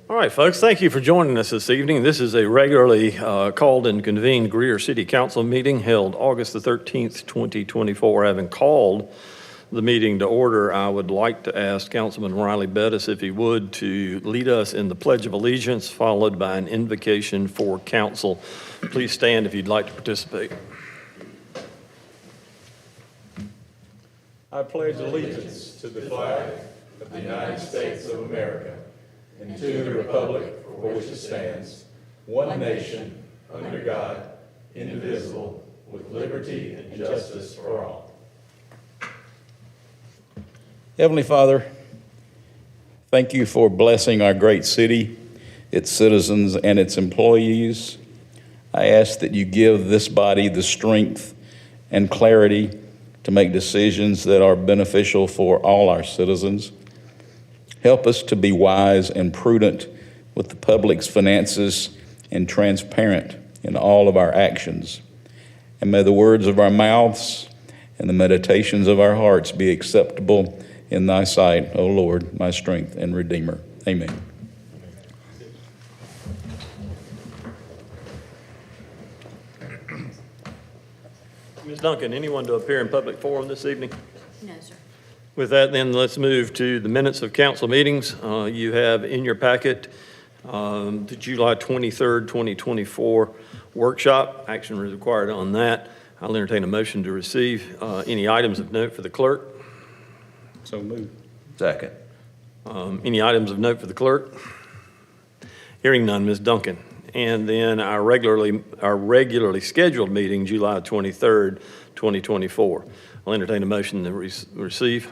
All right, folks, thank you for joining us this evening. This is a regularly called and convened Greer City Council meeting held August the 13th, 2024. Having called the meeting to order, I would like to ask Councilman Riley Bettis, if he would, to lead us in the Pledge of Allegiance, followed by an invocation for council. Please stand if you'd like to participate. I pledge allegiance to the flag of the United States of America and to the republic for which it stands, one nation, under God, indivisible, with liberty and justice for all. Heavenly Father, thank you for blessing our great city, its citizens, and its employees. I ask that you give this body the strength and clarity to make decisions that are beneficial for all our citizens. Help us to be wise and prudent with the public's finances and transparent in all of our actions. And may the words of our mouths and the meditations of our hearts be acceptable in thy sight, O Lord, my strength and redeemer. Amen. Ms. Duncan, anyone to appear in public forum this evening? No, sir. With that, then, let's move to the minutes of council meetings. You have in your packet the July 23rd, 2024 workshop. Action is required on that. I'll entertain a motion to receive any items of note for the clerk. So moved. Second. Any items of note for the clerk? Hearing none, Ms. Duncan. And then our regularly scheduled meeting, July 23rd, 2024. I'll entertain a motion to receive.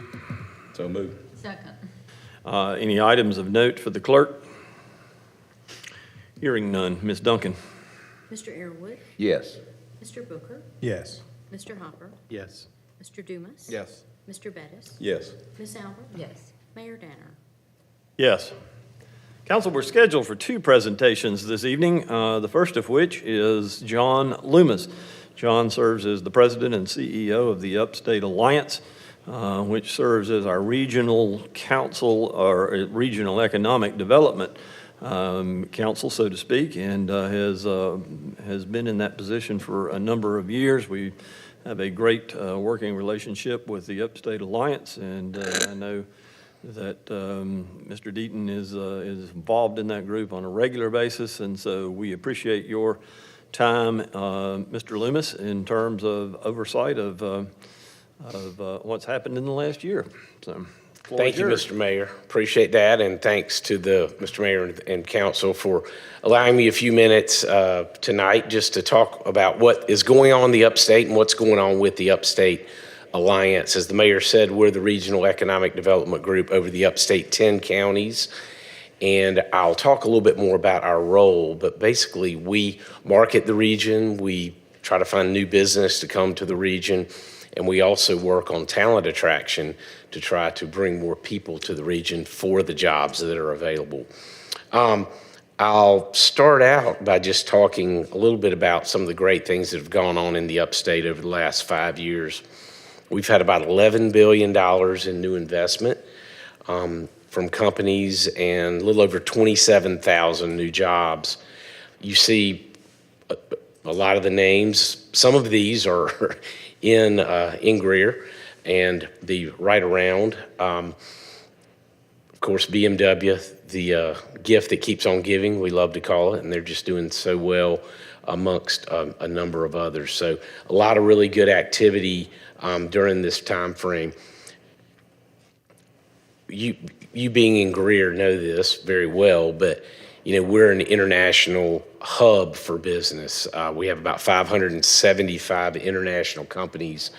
So moved. Second. Any items of note for the clerk? Hearing none, Ms. Duncan. Mr. Airwood, Yes. Mr. Booker, Yes. Mr. Hopper, Yes. Mr. Dumas. Yes. Mr. Bettis. Yes. Ms. Albert. Yes. Mayor Danner. Yes. Council, we're scheduled for two presentations this evening, the first of which is John Loomis. John serves as the president and CEO of the Upstate Alliance, which serves as our regional council or regional economic development council, so to speak, and has been in that position for a number of years. We have a great working relationship with the Upstate Alliance, and I know that Mr. Deaton is involved in that group on a regular basis, and so we appreciate your time, Mr. Loomis, in terms of oversight of what's happened in the last year. So, thank you, Mr. Mayor. Appreciate that, and thanks to Mr. Mayor and Council for allowing me a few minutes tonight just to talk about what is going on in the Upstate and what's going on with the Upstate Alliance. As the Mayor said, we're the Regional Economic Development Group over the Upstate 10 counties. And I'll talk a little bit more about our role, but basically we market the region, we try to find new business to come to the region, and we also work on talent attraction to try to bring more people to the region for the jobs that are available. I'll start out by just talking a little bit about some of the great things that have gone on in the Upstate over the last 5 years. We've had about $11 billion in new investment from companies and a little over 27,000 new jobs. You see a lot of the names. Some of these are in Greer and the right around. Of course, BMW, the gift that keeps on giving, we love to call it, and they're just doing so well amongst a number of others. So a lot of really good activity during this time frame. You being in Greer know this very well, but you know we're an international hub for business. We have about 575 international companies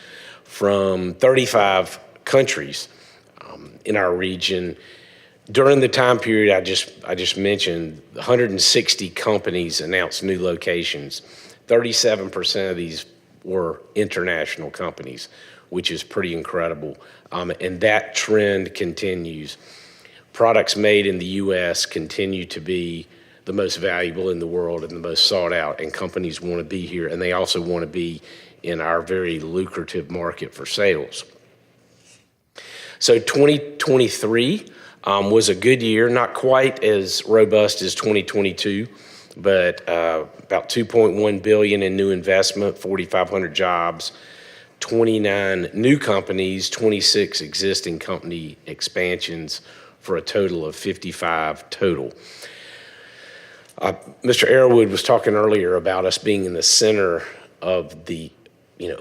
from 35 countries in our region. During the time period I just mentioned, 160 companies announced new locations. 37% of these were international companies, which is pretty incredible. And that trend continues. Products made in the U.S. continue to be the most valuable in the world and the most sought out, and companies want to be here, and they also want to be in our very lucrative market for sales. So 2023 was a good year, not quite as robust as 2022, but about $2.1 billion in new investment, 4,500 jobs, 29 new companies, 26 existing company expansions for a total of 55 total. Mr. Arrowood was talking earlier about us being in the center of the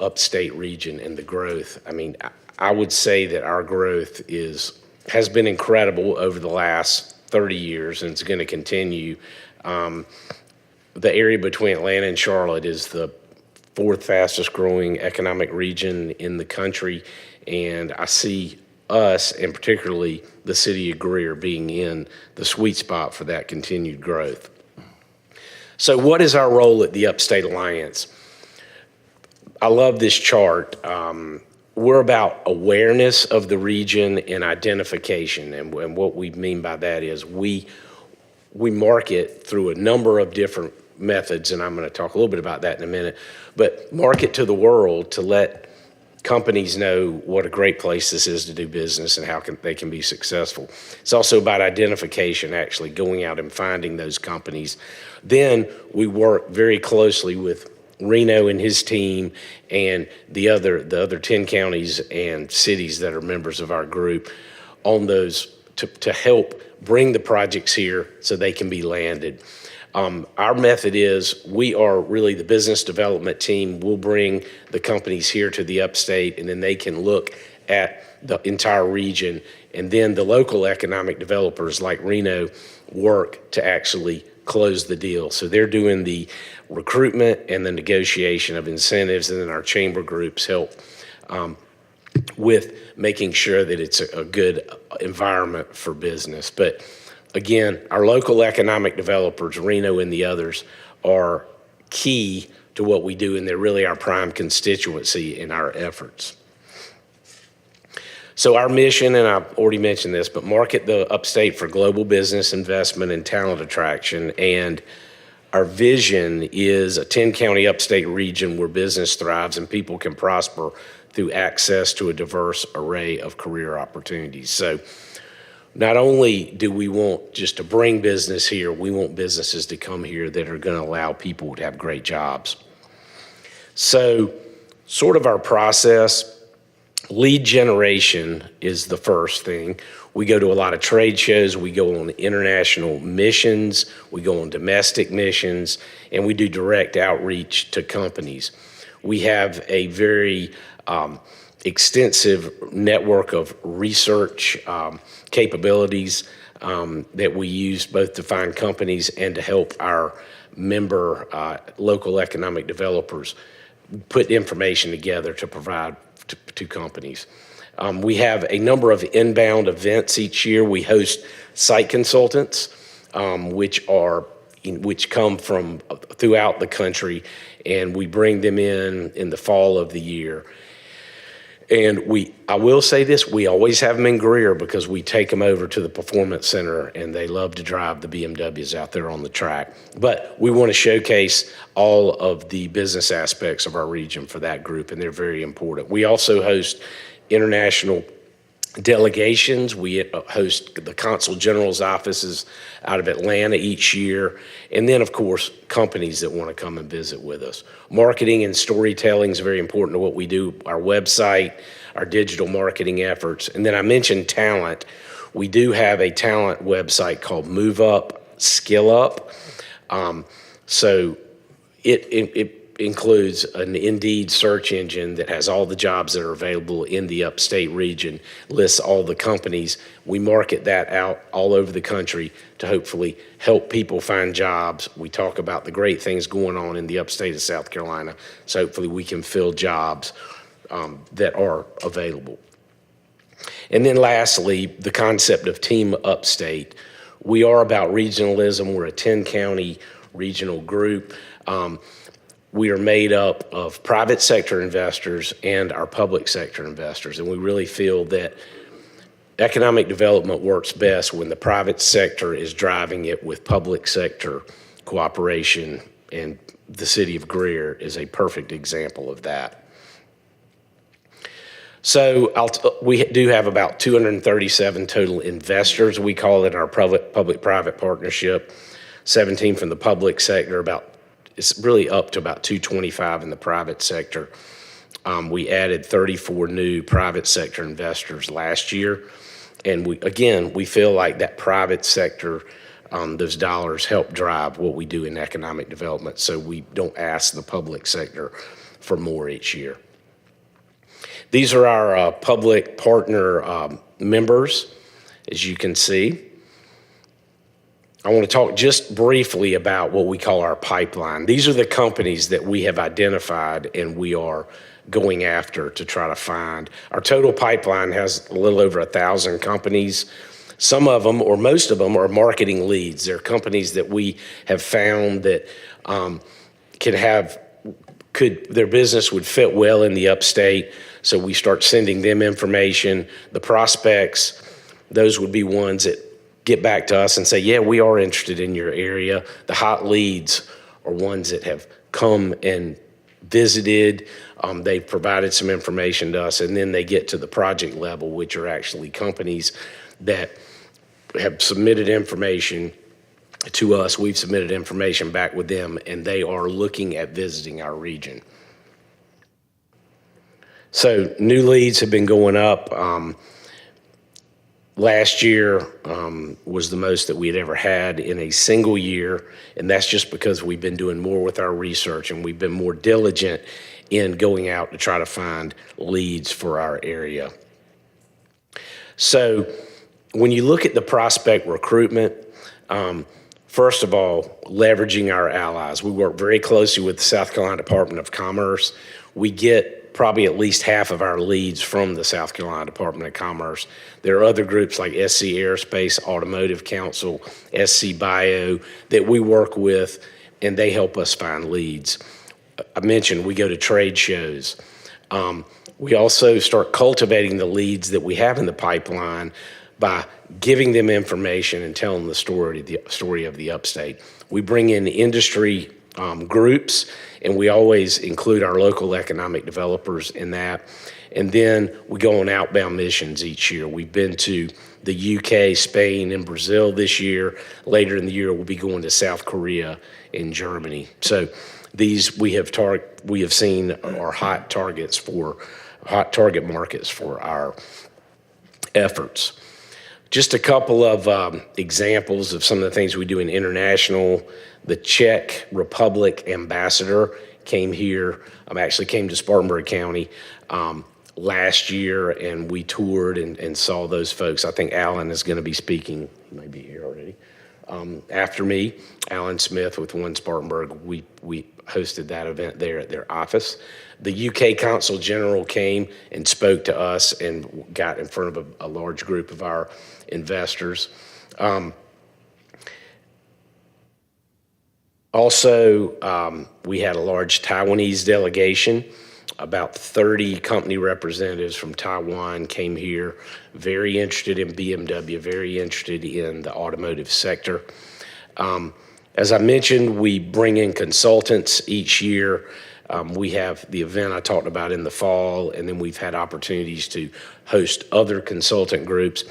upstate region and the growth. I mean, I would say that our growth has been incredible over the last 30 years, and it's going to continue. The area between Atlanta and Charlotte is the fourth fastest growing economic region in the country, and I see us, and particularly the city of Greer, being in the sweet spot for that continued growth. So what is our role at the Upstate Alliance? I love this chart. We're about awareness of the region and identification, and what we mean by that is we market through a number of different methods, and I'm going to talk a little bit about that in a minute, but market to the world to let companies know what a great place this is to do business and how they can be successful. It's also about identification, actually going out and finding those companies. Then we work very closely with Reno and his team and the other 10 counties and cities that are members of our group on those to help bring the projects here so they can be landed. Our method is we are really the business development team. We'll bring the companies here to the upstate, and then they can look at the entire region. And then the local economic developers like Reno work to actually close the deal. So they're doing the recruitment and the negotiation of incentives, and then our chamber groups help with making sure that it's a good environment for business. But again, our local economic developers, Reno and the others, are key to what we do, and they're really our prime constituency in our efforts. So our mission, and I've already mentioned this, but market the upstate for global business investment and talent attraction. And our vision is a 10-county upstate region where business thrives and people can prosper through access to a diverse array of career opportunities. So not only do we want just to bring business here, we want businesses to come here that are going to allow people to have great jobs. So sort of our process, lead generation is the first thing. We go to a lot of trade shows, we go on international missions, we go on domestic missions, and we do direct outreach to companies. We have a very extensive network of research capabilities that we use both to find companies and to help our member local economic developers put information together to provide to companies. We have a number of inbound events each year. We host site consultants, which come from throughout the country, and we bring them in the fall of the year. And I will say this, we always have them in Greer because we take them over to the Performance Center and they love to drive the BMWs out there on the track. But we want to showcase all of the business aspects of our region for that group, and they're very important. We also host international delegations. We host the Consul General's offices out of Atlanta each year. And then, of course, companies that want to come and visit with us. Marketing and storytelling is very important to what we do, our website, our digital marketing efforts. And then I mentioned talent. We do have a talent website called Move Up, Skill Up. So it includes an Indeed search engine that has all the jobs that are available in the upstate region, lists all the companies. We market that out all over the country to hopefully help people find jobs. We talk about the great things going on in the upstate of South Carolina, so hopefully we can fill jobs that are available. And then lastly, the concept of Team Upstate. We are about regionalism. We're a 10-county regional group. We are made up of private sector investors and our public sector investors, and we really feel that economic development works best when the private sector is driving it with public sector cooperation, and the city of Greer is a perfect example of that. So we do have about 237 total investors. We call it our public-private partnership, 17 from the public sector, it's really up to about 225 in the private sector. We added 34 new private sector investors last year. And we feel like that private sector, those dollars help drive what we do in economic development. So we don't ask the public sector for more each year. These are our public partner members, as you can see. I want to talk just briefly about what we call our pipeline. These are the companies that we have identified and we are going after to try to find. Our total pipeline has a little over 1,000 companies. Some of them, or most of them, are marketing leads. They're companies that we have found that their business would fit well in the upstate. So we start sending them information. The prospects, those would be ones that get back to us and say, yeah, we are interested in your area. The hot leads are ones that have come and visited. They've provided some information to us, and then they get to the project level, which are actually companies that have submitted information to us. We've submitted information back with them, and they are looking at visiting our region. So new leads have been going up. Last year was the most that we had ever had in a single year, and that's just because we've been doing more with our research and we've been more diligent in going out to try to find leads for our area. So when you look at the prospect recruitment, first of all, leveraging our allies. We work very closely with the South Carolina Department of Commerce. We get probably at least half of our leads from the South Carolina Department of Commerce. There are other groups like SC Aerospace, Automotive Council, SC Bio that we work with, and they help us find leads. I mentioned we go to trade shows. We also start cultivating the leads that we have in the pipeline by giving them information and telling the story of the upstate. We bring in industry groups, and we always include our local economic developers in that. And then we go on outbound missions each year. We've been to the UK, Spain, and Brazil this year. Later in the year, we'll be going to South Korea and Germany. So these we have seen are hot target markets for our efforts. Just a couple of examples of some of the things we do in international. The Czech Republic ambassador came here, actually came to Spartanburg County last year, and we toured and saw those folks. I think Alan is going to be speaking. He may be here already. After me, Alan Smith with One Spartanburg, we hosted that event there at their office. The UK Consul General came and spoke to us and got in front of a large group of our investors. Also, we had a large Taiwanese delegation. About 30 company representatives from Taiwan came here, very interested in BMW, very interested in the automotive sector. As I mentioned, we bring in consultants each year. We have the event I talked about in the fall, and then we've had opportunities to host other consultant groups.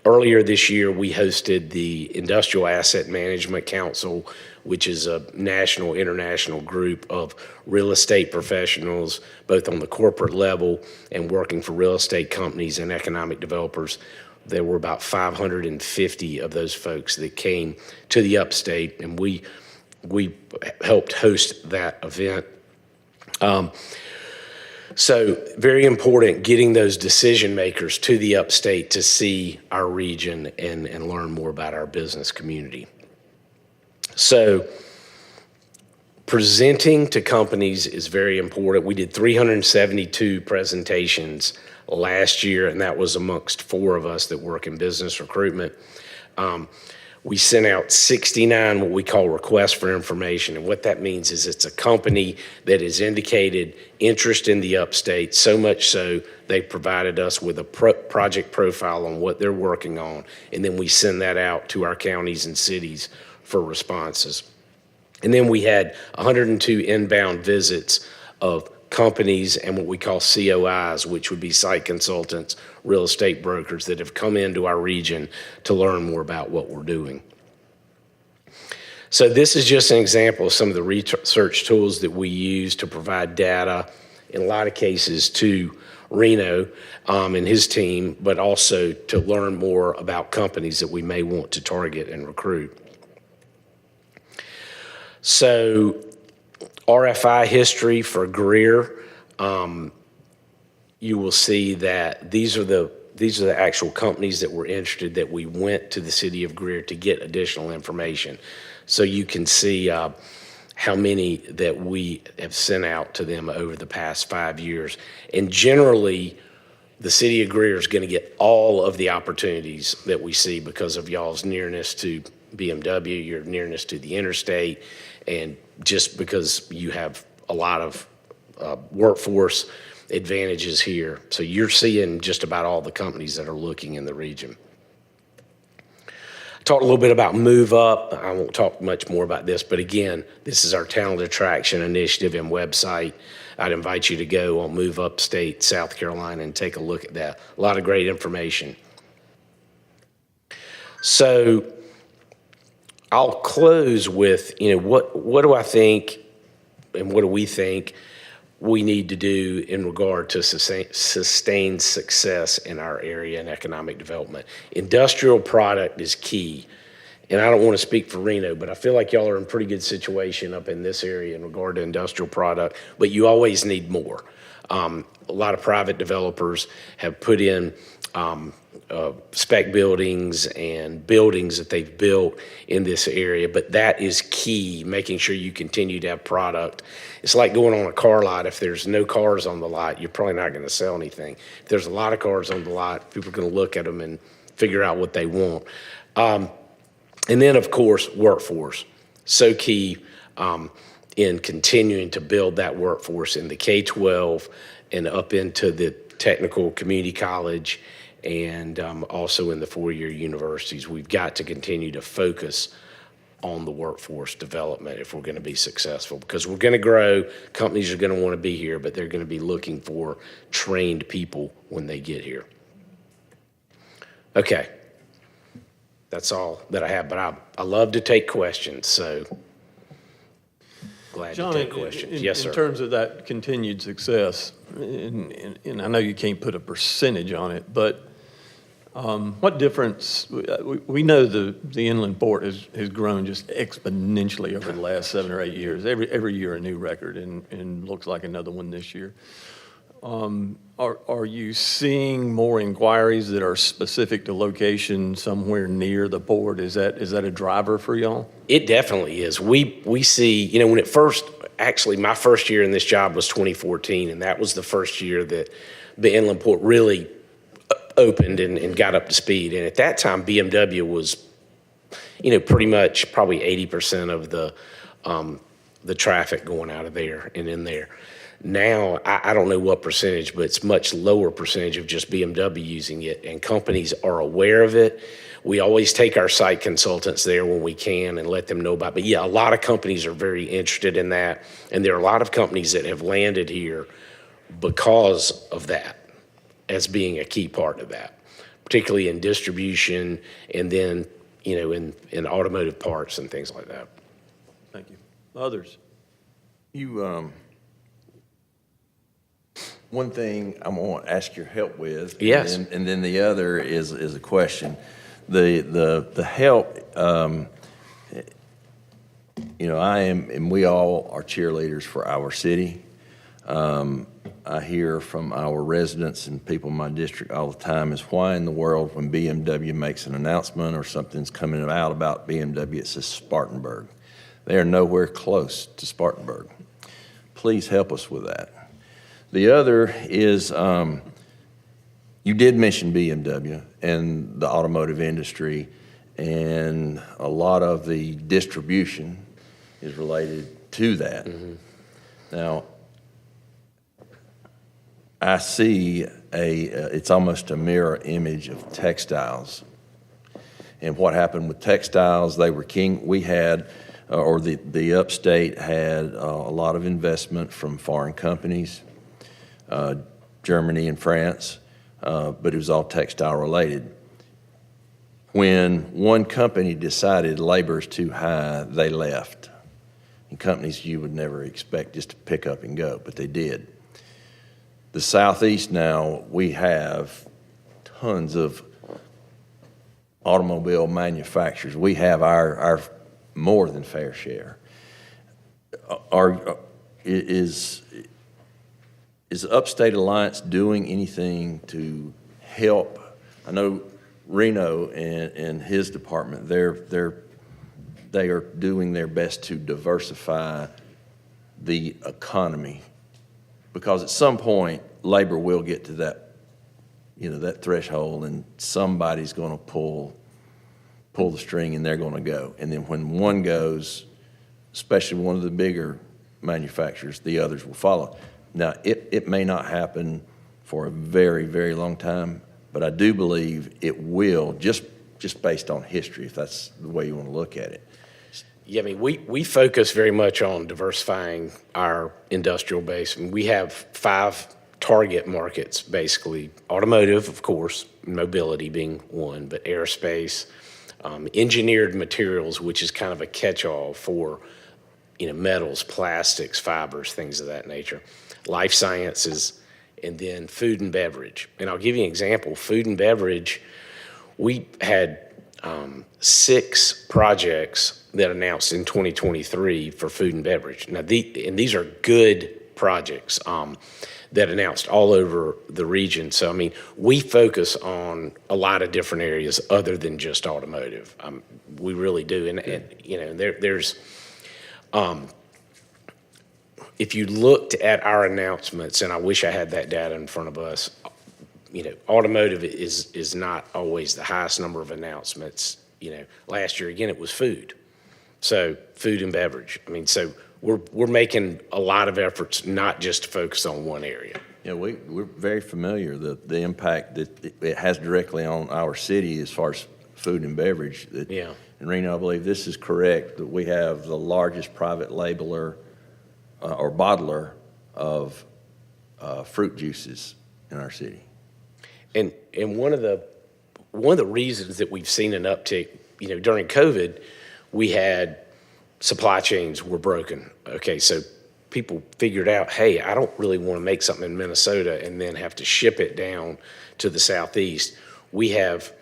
Earlier this year, we hosted the Industrial Asset Management Council, which is a national, international group of real estate professionals, both on the corporate level and working for real estate companies and economic developers. There were about 550 of those folks that came to the upstate, and we helped host that event. So very important getting those decision makers to the upstate to see our region and learn more about our business community. So presenting to companies is very important. We did 372 presentations last year, and that was amongst 4 of us that work in business recruitment. We sent out 69 what we call requests for information, and what that means is it's a company that has indicated interest in the upstate, so much so they provided us with a project profile on what they're working on, and then we send that out to our counties and cities for responses. And then we had 102 inbound visits of companies and what we call COIs, which would be site consultants, real estate brokers that have come into our region to learn more about what we're doing. So this is just an example of some of the research tools that we use to provide data, in a lot of cases, to Reno and his team, but also to learn more about companies that we may want to target and recruit. So RFI history for Greer, you will see that these are the actual companies that were interested that we went to the city of Greer to get additional information. So you can see how many that we have sent out to them over the past 5 years. And generally, the city of Greer is going to get all of the opportunities that we see because of y'all's nearness to BMW, your nearness to the interstate, and just because you have a lot of workforce advantages here. So you're seeing just about all the companies that are looking in the region. Talked a little bit about Move Up. I won't talk much more about this, but again, this is our talent attraction initiative and website. I'd invite you to go on Move Upstate, South Carolina, and take a look at that. A lot of great information. So I'll close with, what do I think and what do we think we need to do in regard to sustained success in our area and economic development. Industrial product is key. And I don't want to speak for Reno, but I feel like y'all are in pretty good situation up in this area in regard to industrial product, but you always need more. A lot of private developers have put in spec buildings and buildings that they've built in this area, but that is key, making sure you continue to have product. It's like going on a car lot. If there's no cars on the lot, you're probably not going to sell anything. If there's a lot of cars on the lot, people are going to look at them and figure out what they want. And then, of course, workforce. So key in continuing to build that workforce in the K-12 and up into the technical community college and also in the four-year universities. We've got to continue to focus on the workforce development if we're going to be successful, because we're going to grow. Companies are going to want to be here, but they're going to be looking for trained people when they get here. Okay. That's all that I have, but I love to take questions, so glad John, to take questions. Yes, sir. In terms of that continued success, and I know you can't put a percentage on it, but what difference, we know the inland port has grown just exponentially over the last 7 or 8 years. Every year a new record, and looks like another one this year. Are you seeing more inquiries that are specific to location somewhere near the port? Is that a driver for y'all? It definitely is. We see, when it first, actually my first year in this job was 2014, and that was the first year that the inland port really opened and got up to speed. And at that time, BMW was, pretty much probably 80% of the traffic going out of there and in there. Now, I don't know what percentage, but it's much lower percentage of just BMW using it, and companies are aware of it. We always take our site consultants there when we can and let them know about it. But yeah, a lot of companies are very interested in that, and there are a lot of companies that have landed here because of that as being a key part of that, particularly in distribution and then, in automotive parts and things like that. Thank you. Others? One thing I'm going to ask your help with. Yes. And then the other is a question. The help, I am, and we all are cheerleaders for our city. I hear from our residents and people in my district all the time is why in the world when BMW makes an announcement or something's coming out about BMW, it says Spartanburg. They are nowhere close to Spartanburg. Please help us with that. The other is, you did mention BMW and the automotive industry, and a lot of the distribution is related to that. Mm-hmm. Now, I see it's almost a mirror image of textiles. And what happened with textiles, they were king. We had or the upstate had a lot of investment from foreign companies, Germany and France, but it was all textile related. When one company decided labor is too high, they left. And companies you would never expect just to pick up and go, but they did. The Southeast now, we have tons of automobile manufacturers. We have our more than fair share. Is Upstate Alliance doing anything to help? I know Reno and his department, they are doing their best to diversify the economy, because at some point labor will get to that, that threshold, and somebody's going to pull the string and they're going to go. And then when one goes, especially one of the bigger manufacturers, the others will follow. Now, it may not happen for a very, very long time, but I do believe it will, just based on history, if that's the way you want to look at it. Yeah, I mean, we focus very much on diversifying our industrial base. I mean, we have 5 target markets, basically. Automotive, of course, mobility being one, but aerospace, engineered materials, which is kind of a catch-all for, metals, plastics, fibers, things of that nature, life sciences, and then food and beverage. And I'll give you an example. Food and beverage, we had 6 projects that announced in 2023 for food and beverage. Now, these are good projects that announced all over the region. So, I mean, we focus on a lot of different areas other than just automotive. We really do. And there's if you looked at our announcements, and I wish I had that data in front of us, automotive is not always the highest number of announcements. Last year, again, it was food. So food and beverage. I mean, so we're making a lot of efforts not just to focus on one area. Yeah, we're very familiar the impact that it has directly on our city as far as food and beverage. Yeah. In Reno, I believe this is correct, that we have the largest private labeler or bottler of fruit juices in our city. And one of the reasons that we've seen an uptick, during COVID, we had supply chains were broken. Okay, so people figured out, hey, I don't really want to make something in Minnesota and then have to ship it down to the Southeast. We have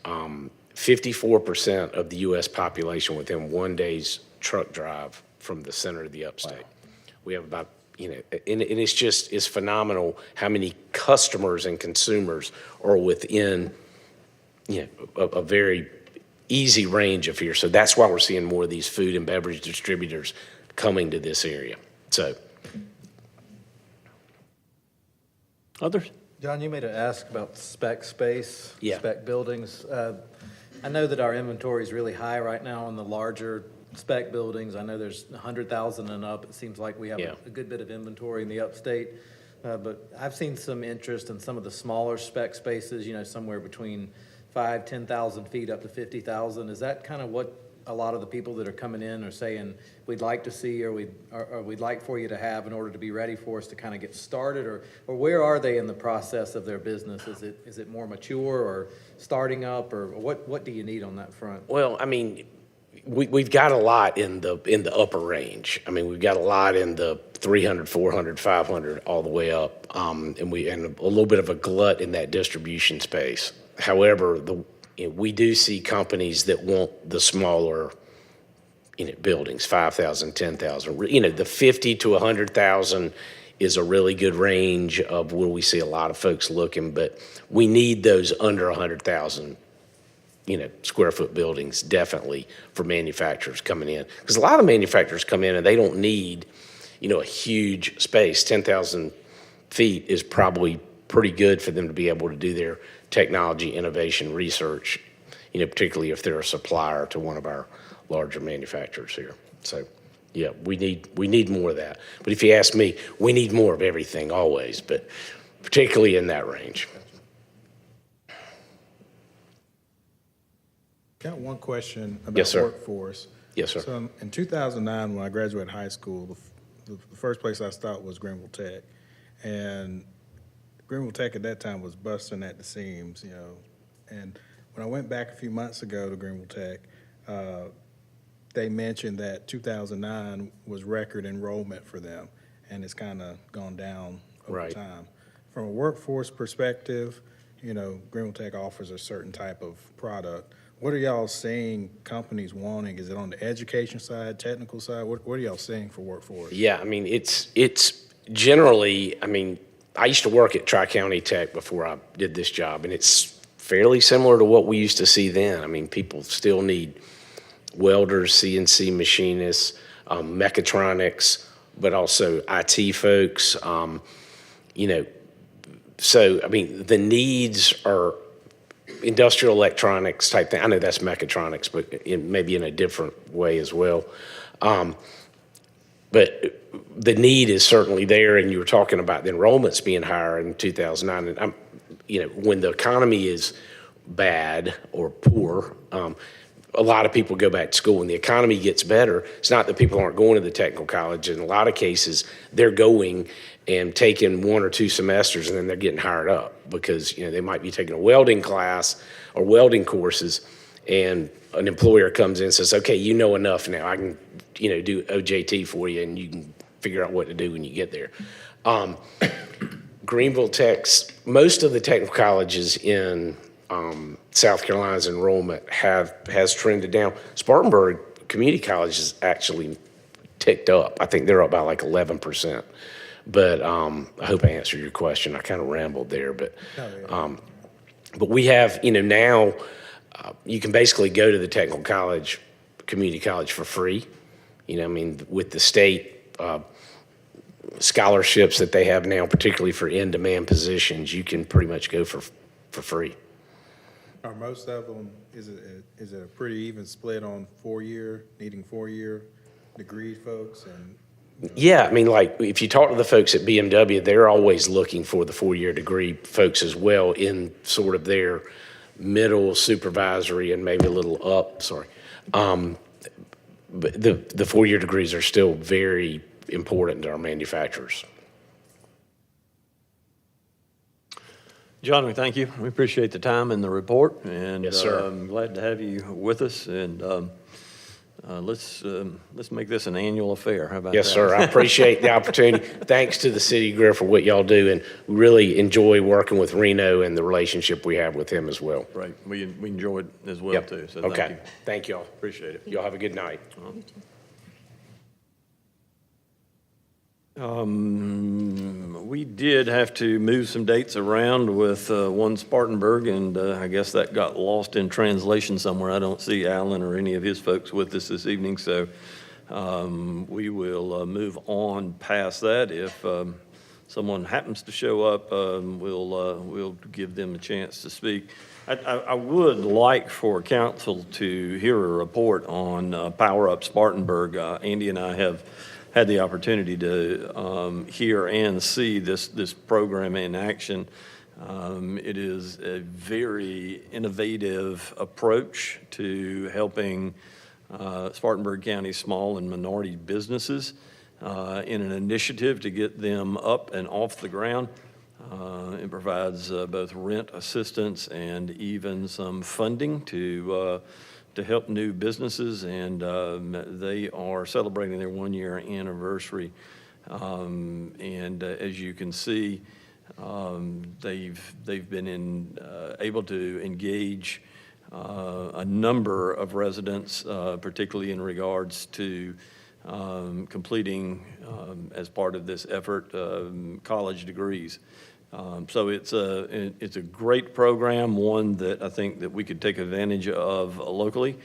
54% of the U.S. population within one day's truck drive from the center of the upstate. Wow. We have about, and it's phenomenal how many customers and consumers are within, a very easy range of here. So that's why we're seeing more of these food and beverage distributors coming to this area. So. Others? John, you made an ask about spec space, Yeah. spec buildings. I know that our inventory is really high right now on the larger spec buildings. I know there's 100,000 and up. It seems like we have Yeah. a good bit of inventory in the upstate. But I've seen some interest in some of the smaller spec spaces, somewhere between 5,000, 10,000 feet up to 50,000. Is that kind of what a lot of the people that are coming in are saying we'd like to see, or we'd like for you to have in order to be ready for us to kind of get started, or where are they in the process of their business? Is it more mature or starting up, or what do you need on that front? Well, I mean, we've got a lot in the upper range. I mean, we've got a lot in the 300, 400, 500, all the way up, and a little bit of a glut in that distribution space. However, we do see companies that want the smaller, buildings, 5,000, 10,000. The 50 to 100,000 is a really good range of where we see a lot of folks looking, but we need those under 100,000, square foot buildings definitely for manufacturers coming in. Because a lot of manufacturers come in and they don't need, a huge space. 10,000 feet is probably pretty good for them to be able to do their technology, innovation, research, particularly if they're a supplier to one of our larger manufacturers here. So, yeah, we need more of that. But if you ask me, we need more of everything always, but particularly in that range. Got one question about Yes, sir. workforce. Yes, sir. So in 2009, when I graduated high school, the first place I stopped was Greenville Tech. And Greenville Tech at that time was busting at the seams, you know. And when I went back a few months ago to Greenville Tech, they mentioned that 2009 was record enrollment for them, and it's kind of gone down over Right. time. From a workforce perspective, you know, Greenville Tech offers a certain type of product. What are y'all seeing companies wanting? Is it on the education side, technical side? What are y'all seeing for workforce? Yeah, I mean, it's generally, I mean, I used to work at Tri-County Tech before I did this job, and it's fairly similar to what we used to see then. I mean, people still need welders, CNC machinists, mechatronics, but also IT folks, you know. So, I mean, the needs are industrial electronics type thing. I know that's mechatronics, but maybe in a different way as well. But the need is certainly there, and you were talking about the enrollments being higher in 2009. And you know, when the economy is bad or poor, a lot of people go back to school. When the economy gets better, it's not that people aren't going to the technical college. In a lot of cases, they're going and taking 1 or 2 semesters, and then they're getting hired up because, you know, they might be taking a welding class or welding courses, and an employer comes in and says, okay, you know enough now. I can, you know, do OJT for you, and you can figure out what to do when you get there. Greenville Tech's, most of the technical colleges in South Carolina's enrollment has trended down. Spartanburg Community College has actually ticked up. I think they're up by like 11%. But I hope I answered your question. I kind of rambled there, but we have, you know, now you can basically go to the technical college, community college for free. You know, I mean, with the state scholarships that they have now, particularly for in-demand positions, you can pretty much go for free. Are most of them, is it a pretty even split on 4-year, needing 4-year degree folks? And Yeah, I mean, like, if you talk to the folks at BMW, they're always looking for the 4-year degree folks as well in sort of their middle supervisory and maybe a little up, but the 4-year degrees are still very important to our manufacturers. John, we thank you. We appreciate the time and the report, and Yes, sir. I'm glad to have you with us. And let's make this an annual affair. How about that? Yes, sir. I appreciate the opportunity. Thanks to the city of Greer for what y'all do, and we really enjoy working with Reno and the relationship we have with him as well. Right. We enjoy it as well, Yep. too. So thank Okay. you. Thank y'all. Appreciate it. Y'all have a good night. We did have to move some dates around with one Spartanburg, and I guess that got lost in translation somewhere. I don't see Alan or any of his folks with us this evening, so we will move on past that. If someone happens to show up, we'll give them a chance to speak. I would like for council to hear a report on Power Up Spartanburg. Andy and I have had the opportunity to hear and see this program in action. It is a very innovative approach to helping Spartanburg County small and minority businesses in an initiative to get them up and off the ground. It provides both rent assistance and even some funding to help new businesses, and they are celebrating their 1-year anniversary. And as you can see, they've been able to engage a number of residents, particularly in regards to completing, as part of this effort, college degrees. So it's a great program, one that I think that we could take advantage of locally,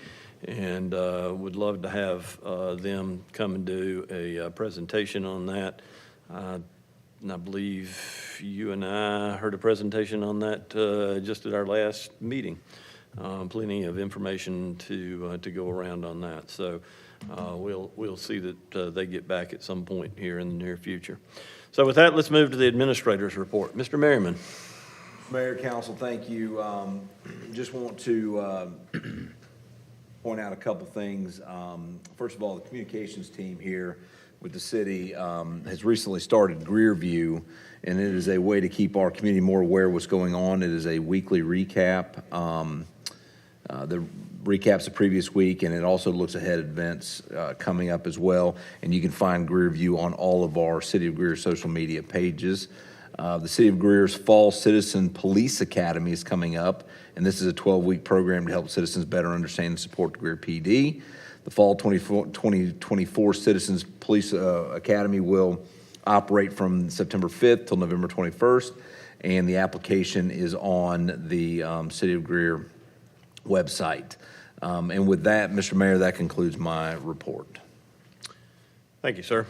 and would love to have them come and do a presentation on that. And I believe you and I heard a presentation on that just at our last meeting. Plenty of information to go around on that. So we'll see that they get back at some point here in the near future. So with that, let's move to the administrator's report. Mr. Merriman. Mayor, council, thank you. Just want to point out a couple things. First of all, the communications team here with the city has recently started Greer View, and it is a way to keep our community more aware of what's going on. It is a weekly recap. The recaps the previous week, and it also looks ahead at events coming up as well. And you can find Greer View on all of our City of Greer social media pages. The City of Greer's Fall Citizen Police Academy is coming up, and this is a 12-week program to help citizens better understand and support the Greer PD. The Fall 2024 Citizens Police Academy will operate from September 5th till November 21st, and the application is on the City of Greer website. And with that, Mr. Mayor, that concludes my report. Thank you, sir.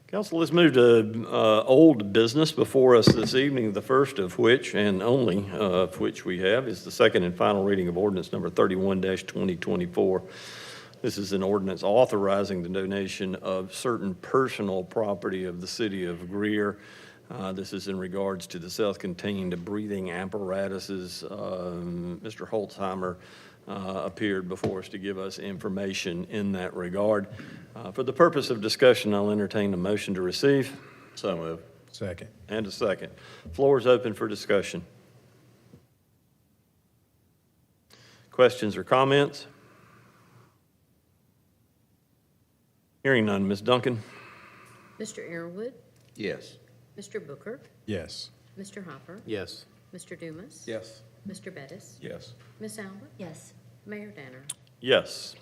Council, let's move to old business before us this evening, the first of which, and only of which we have, is the second and final reading of ordinance number 31-2024. This is an ordinance authorizing the donation of certain personal property of the city of Greer. This is in regards to the self-contained breathing apparatuses. Mr. Holtzheimer appeared before us to give us information in that regard. For the purpose of discussion, I'll entertain a motion to receive. So moved. Second. And a second. Floor is open for discussion. Questions or comments? Hearing none, Ms. Duncan? Mr. Arrowood, Yes. Mr. Booker, Yes. Mr. Hopper, Yes. Mr. Dumas. Yes. Mr. Bettis, Yes. Miss Albert. Yes. Mayor Danner. Yes.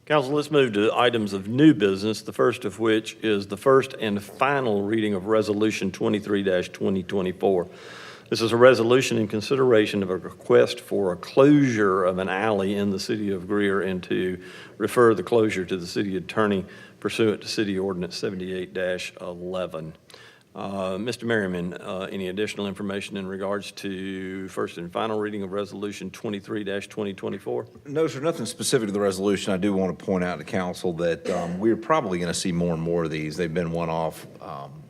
Council, let's move to items of new business, the first of which is the first and final reading of Resolution 23-2024. This is a resolution in consideration of a request for a closure of an alley in the city of Greer and to refer the closure to the city attorney pursuant to City Ordinance 78-11. Mr. Merriman, any additional information in regards to first and final reading of Resolution 23-2024? No, sir, nothing specific to the resolution. I do want to point out to council that we're probably going to see more and more of these. They've been one-off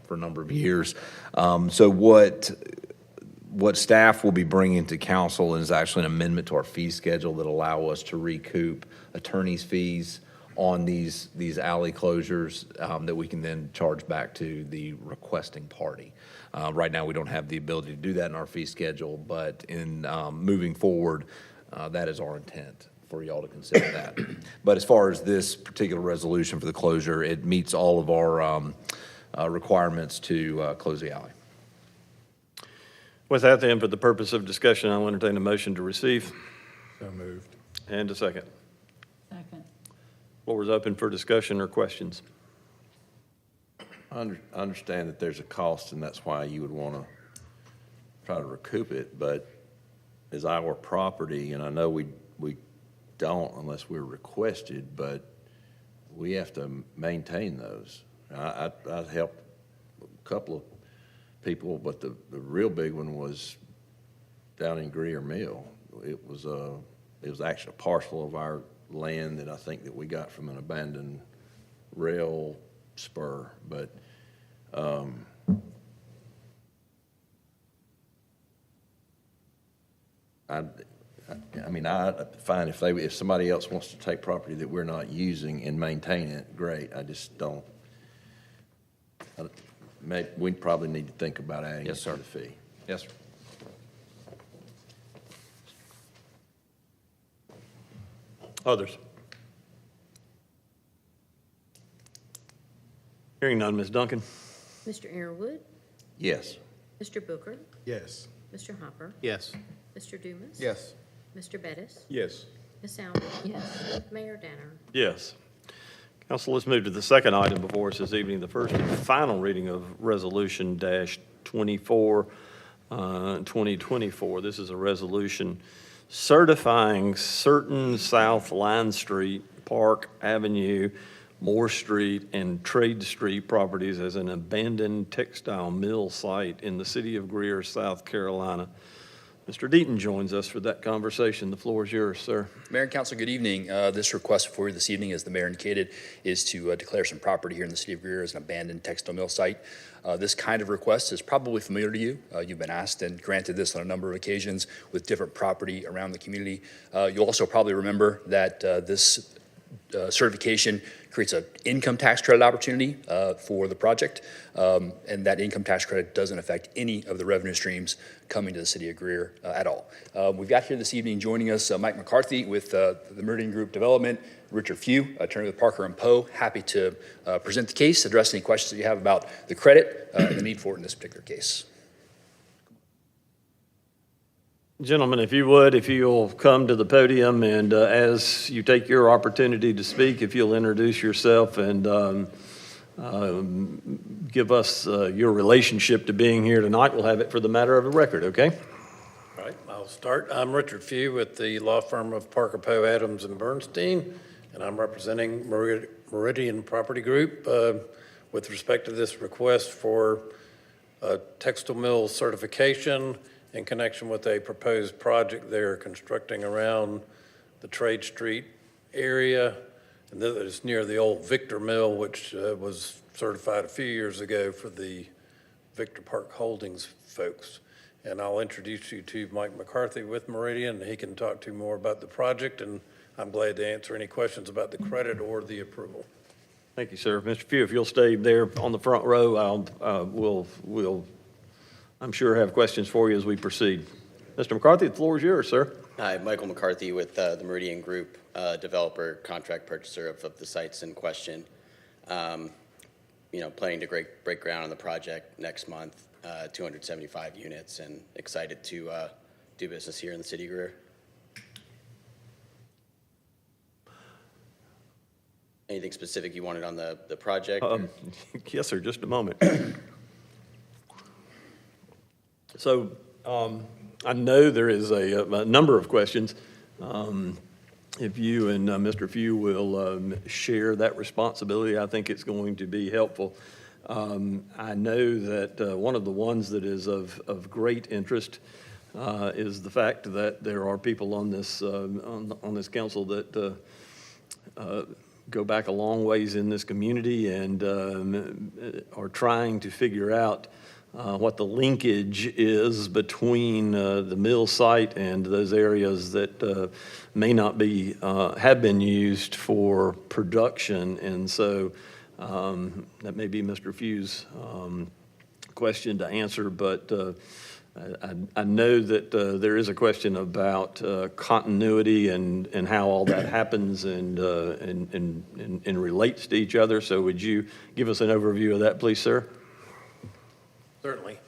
for a number of years. So what staff will be bringing to council is actually an amendment to our fee schedule that allow us to recoup attorney's fees on these alley closures that we can then charge back to the requesting party. Right now, we don't have the ability to do that in our fee schedule, but in moving forward, that is our intent for y'all to consider that. But as far as this particular resolution for the closure, it meets all of our requirements to close the alley. With that, then, for the purpose of discussion, I'll entertain a motion to receive. So moved. And a second. Second. Floor is open for discussion or questions. I understand that there's a cost, and that's why you would want to try to recoup it, but as our property, and I know we don't unless we're requested, but we have to maintain those. I helped a couple of people, but the real big one was down in Greer Mill. It was actually a parcel of our land that I think that we got from an abandoned rail spur, but I mean, fine if somebody else wants to take property that we're not using and maintain it, great. I just don't. We probably need to think about adding it to the fee. Yes, sir. Others? Hearing none, Ms. Duncan? Mr. Arrowood, Yes. Mr. Booker, Yes. Mr. Hopper, Yes. Mr. Dumas. Yes. Mr. Bettis, Yes. Miss Albert. Yes. Mayor Danner. Yes. Council, let's move to the second item before us this evening, the first and final reading of Resolution -24, 2024. This is a resolution certifying certain South Line Street, Park Avenue, Moore Street, and Trade Street properties as an abandoned textile mill site in the city of Greer, South Carolina. Mr. Deaton joins us for that conversation. The floor is yours, sir. Mayor and council, good evening. This request before you this evening, as the mayor indicated, is to declare some property here in the city of Greer as an abandoned textile mill site. This kind of request is probably familiar to you. You've been asked and granted this on a number of occasions with different property around the community. You also probably remember that this certification creates an income tax credit opportunity for the project, and that income tax credit doesn't affect any of the revenue streams coming to the city of Greer at all. We've got here this evening joining us Mike McCarthy with the Meridian Group Development, Richard Few, attorney with Parker & Poe, happy to present the case, address any questions that you have about the credit and the need for it in this particular case. Gentlemen, if you would, if you'll come to the podium, and as you take your opportunity to speak, if you'll introduce yourself and give us your relationship to being here tonight, we'll have it for the matter of a record, okay? All right, I'll start. I'm Richard Few with the law firm of Parker, Poe, Adams, and Bernstein, and I'm representing Meridian Property Group with respect to this request for a textile mill certification in connection with a proposed project they're constructing around the Trade Street area. And that is near the old Victor Mill, which was certified a few years ago for the Victor Park Holdings folks. And I'll introduce you to Mike McCarthy with Meridian. He can talk to you more about the project, and I'm glad to answer any questions about the credit or the approval. Thank you, sir. Mr. Few, if you'll stay there on the front row, we'll I'm sure have questions for you as we proceed. Mr. McCarthy, the floor is yours, sir. Hi, Michael McCarthy with the Meridian Group, developer, contract purchaser of the sites in question. Planning to break ground on the project next month, 275 units, and excited to do business here in the city of Greer. Anything specific you wanted on the project? Yes, sir, just a moment. So I know there is a number of questions. If you and Mr. Few will share that responsibility, I think it's going to be helpful. I know that one of the ones that is of great interest is the fact that there are people on this on this council that go back a long ways in this community and are trying to figure out what the linkage is between the mill site and those areas that may not be, have been used for production. And so that may be Mr. Few's question to answer, but I know that there is a question about continuity and how all that happens and relates to each other. So would you give us an overview of that, please, sir? Certainly.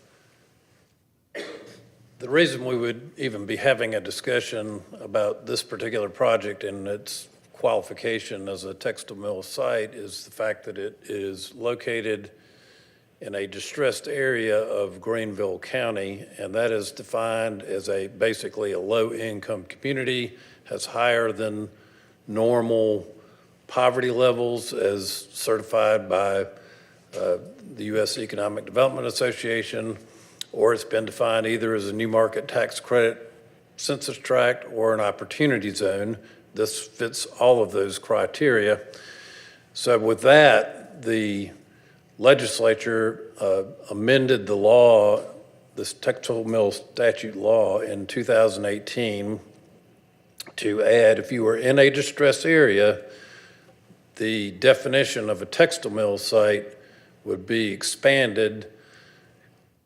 The reason we would even be having a discussion about this particular project and its qualification as a textile mill site is the fact that it is located in a distressed area of Greenville County, and that is defined as basically a low-income community, has higher than normal poverty levels as certified by the U.S. Economic Development Association, or it's been defined either as a new market tax credit census tract or an opportunity zone. This fits all of those criteria. So with that, the legislature amended the law, this textile mill statute law in 2018 to add, if you were in a distressed area, the definition of a textile mill site would be expanded.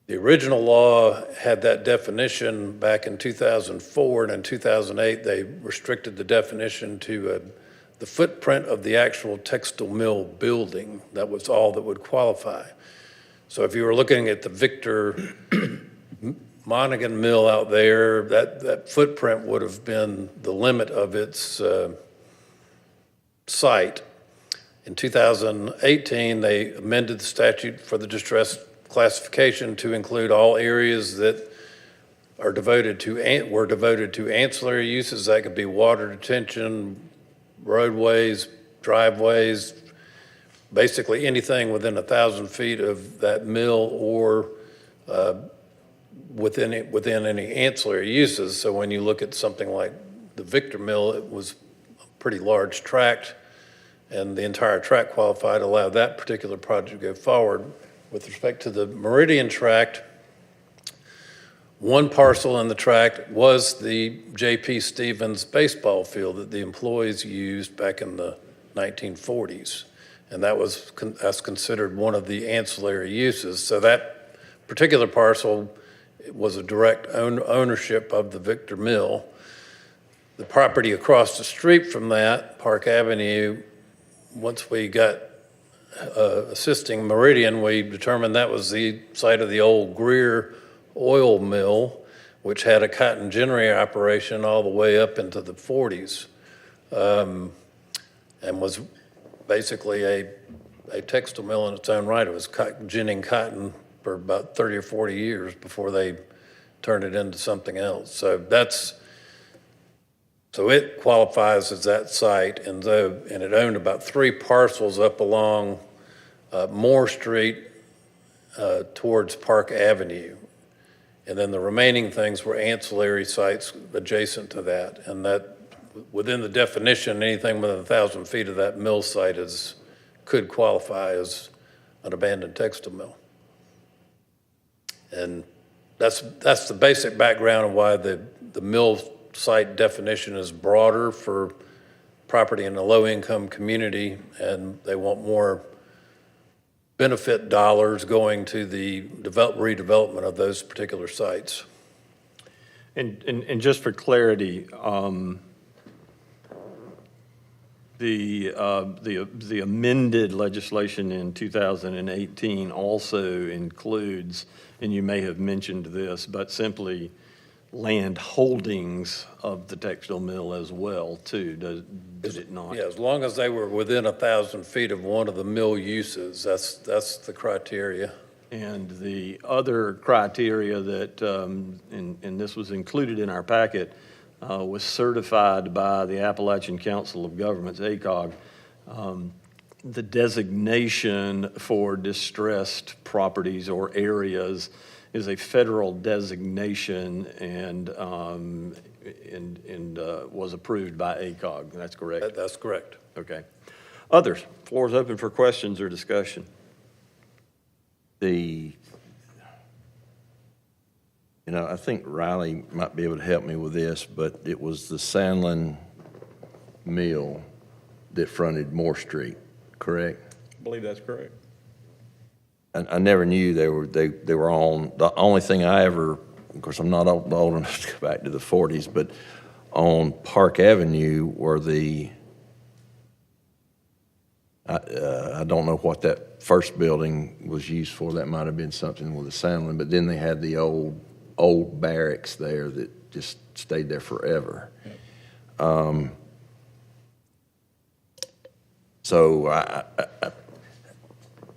The original law had that definition back in 2004, and in 2008 they restricted the definition to the footprint of the actual textile mill building. That was all that would qualify. So if you were looking at the Victor Monaghan Mill out there, that footprint would have been the limit of its site. In 2018, they amended the statute for the distress classification to include all areas that are were devoted to ancillary uses. That could be water detention, roadways, driveways, basically anything within 1,000 feet of that mill or within any ancillary uses. So when you look at something like the Victor Mill, it was a pretty large tract, and the entire tract qualified, allowed that particular project to go forward. With respect to the Meridian tract, one parcel in the tract was the J.P. Stevens baseball field that the employees used back in the 1940s. And that's considered one of the ancillary uses. So that particular parcel was a direct ownership of the Victor Mill. The property across the street from that, Park Avenue, once we got assisting Meridian, we determined that was the site of the old Greer oil mill, which had a cotton ginnery operation all the way up into the 40s, and was basically a textile mill in its own right. It was ginning cotton for about 30 or 40 years before they turned it into something else. So it qualifies as that site, and it owned about 3 parcels up along Moore Street towards Park Avenue. And then the remaining things were ancillary sites adjacent to that. And that, within the definition, anything within 1,000 feet of that mill site could qualify as an abandoned textile mill. And that's the basic background of why the mill site definition is broader for property in a low-income community, and they want more benefit dollars going to the redevelopment of those particular sites. And just for clarity, the amended legislation in 2018 also includes, and you may have mentioned this, but simply land holdings of the textile mill as well, too, did it not? Yeah, as long as they were within 1,000 feet of one of the mill uses, that's the criteria. And the other criteria that, and this was included in our packet, was certified by the Appalachian Council of Governments, ACOG. The designation for distressed properties or areas is a federal designation and was approved by ACOG. That's correct? That's correct. Okay. Others? Floor is open for questions or discussion. I think Riley might be able to help me with this, but it was the Sandlin Mill that fronted Moore Street, correct? I believe that's correct. I never knew they were on, the only thing I ever, of course, I'm not old enough to go back to the 40s, but on Park Avenue were I don't know what that first building was used for. That might have been something with the Sandlin, but then they had the old barracks there that just stayed there forever. So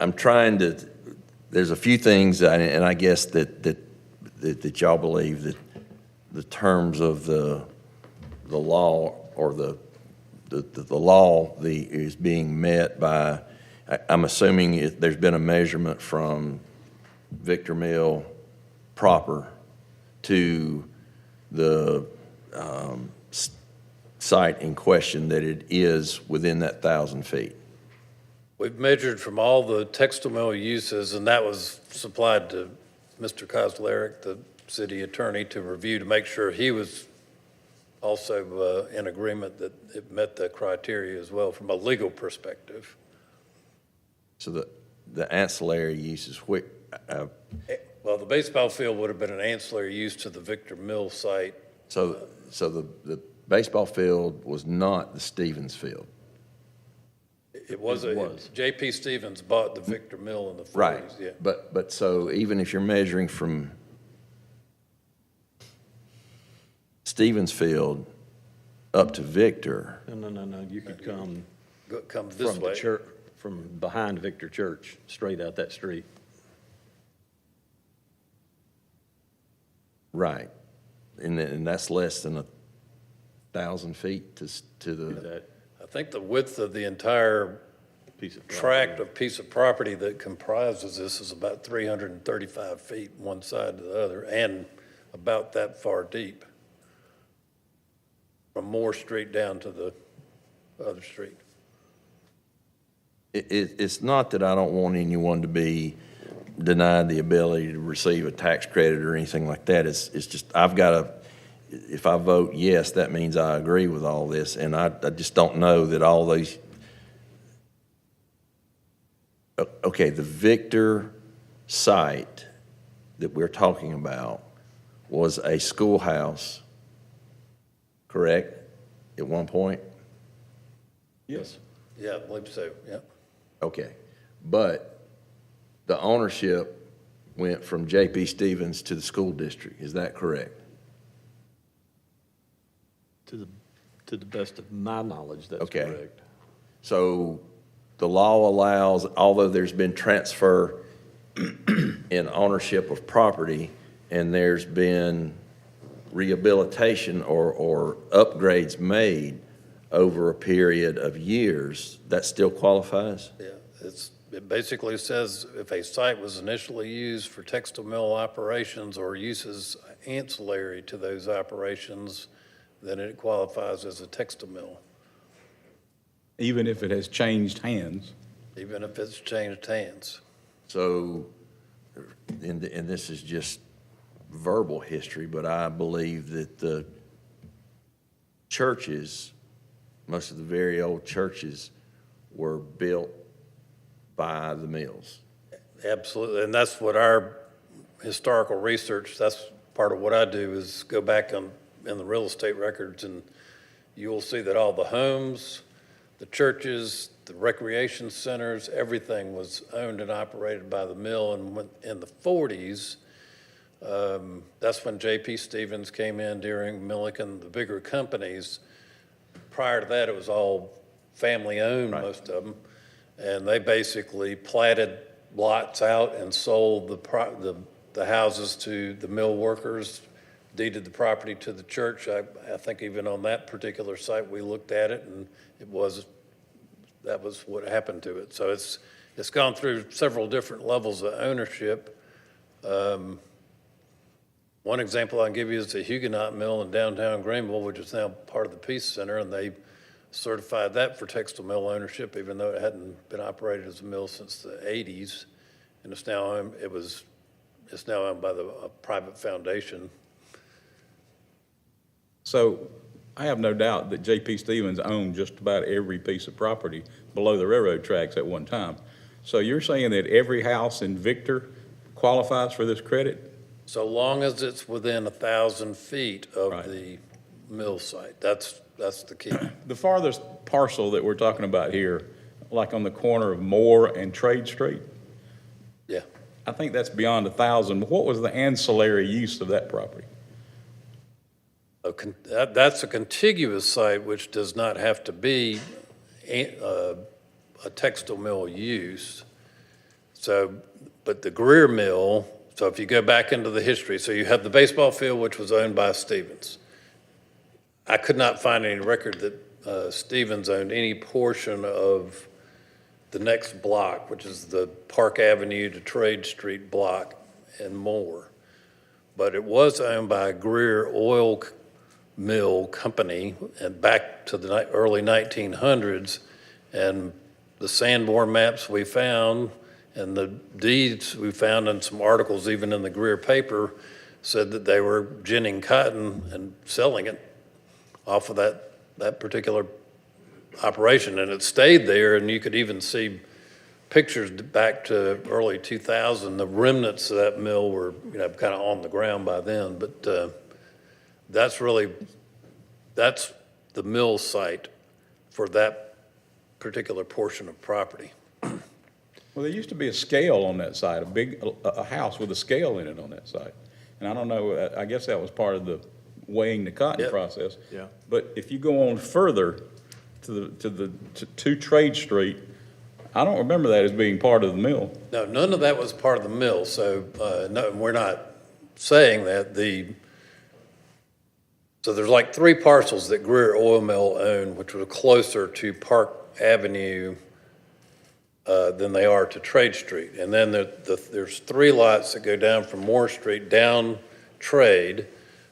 I'm trying to, there's a few things, and I guess that y'all believe that the terms of the law or the law is being met by, I'm assuming there's been a measurement from Victor Mill proper to the site in question, that it is within that 1,000 feet. We've measured from all the textile mill uses, and that was supplied to Mr. Kozlerick, the city attorney, to review to make sure he was also in agreement that it met the criteria as well from a legal perspective. So the ancillary uses, Well, the baseball field would have been an ancillary use to the Victor Mill site. so the baseball field was not the Stevens field. It was. J.P. Stevens bought the Victor Mill in the 40s. Right. Yeah. But so even if you're measuring from Stevens Field up to Victor, No, you could come Come this from way. the church, from behind Victor Church, straight out that street. right, and that's less than 1,000 feet to the. That I think the width of the entire piece of property. tract of piece of property that comprises this is about 335 feet one side to the other and about that far deep from Moore Street down to the other street. It's not that I don't want anyone to be denied the ability to receive a tax credit or anything like that. It's just, if I vote yes, that means I agree with all this, and I just don't know that all these. Okay, the Victor site that we're talking about was a schoolhouse, correct, at one point? Yes. Yeah, I believe so, yeah. Okay, but the ownership went from J.P. Stevens to the school district, is that correct? To the best of my knowledge, that's Okay. correct. So the law allows, although there's been transfer in ownership of property, and there's been rehabilitation or upgrades made over a period of years, that still qualifies? Yeah, it basically says if a site was initially used for textile mill operations or uses ancillary to those operations, then it qualifies as a textile mill, Even if it has changed hands. even if it's changed hands. So, and this is just verbal history, but I believe that the churches, most of the very old churches, were built by the mills. Absolutely, and that's what our historical research, that's part of what I do, is go back in the real estate records, and you will see that all the homes, the churches, the recreation centers, everything was owned and operated by the mill. And when, in the 40s, that's when J.P. Stevens came in during Milliken, the bigger companies. Prior to that, it was all family-owned, most of them. And they basically platted lots out and sold the houses to the mill workers, deeded the property to the church. I think even on that particular site, we looked at it, and that was what happened to it. So it's gone through several different levels of ownership. One example I can give you is the Huguenot Mill in downtown Greenville, which is now part of the Peace Center, and they certified that for textile mill ownership, even though it hadn't been operated as a mill since the 80s. And it's now owned by a private foundation. So I have no doubt that J.P. Stevens owned just about every piece of property below the railroad tracks at one time. So you're saying that every house in Victor qualifies for this credit? So long as it's within 1,000 feet of Right. the mill site, that's the key. The farthest parcel that we're talking about here, like on the corner of Moore and Trade Street, Yeah. I think that's beyond 1,000. What was the ancillary use of that property? That's a contiguous site, which does not have to be a textile mill use. So, but the Greer Mill, so if you go back into the history, so you have the baseball field, which was owned by Stevens. I could not find any record that Stevens owned any portion of the next block, which is the Park Avenue to Trade Street block and more. But it was owned by Greer Oil Mill Company and back to the early 1900s. And the Sanborn maps we found and the deeds we found in some articles, even in the Greer paper, said that they were ginning cotton and selling it off of that particular operation. And it stayed there, and you could even see pictures back to early 2000. The remnants of that mill were, kind of on the ground by then. But that's the mill site for that particular portion of property. Well, there used to be a scale on that site, a house with a scale in it on that site. And I don't know, I guess that was part of the weighing the cotton Yep. process. Yeah. But if you go on further to Trade Street, I don't remember that as being part of the mill. No, none of that was part of the mill, so, no, we're not saying that. So there's like 3 parcels that Greer Oil Mill owned, which were closer to Park Avenue than they are to Trade Street. And then there's 3 lots that go down from Moore Street down Trade.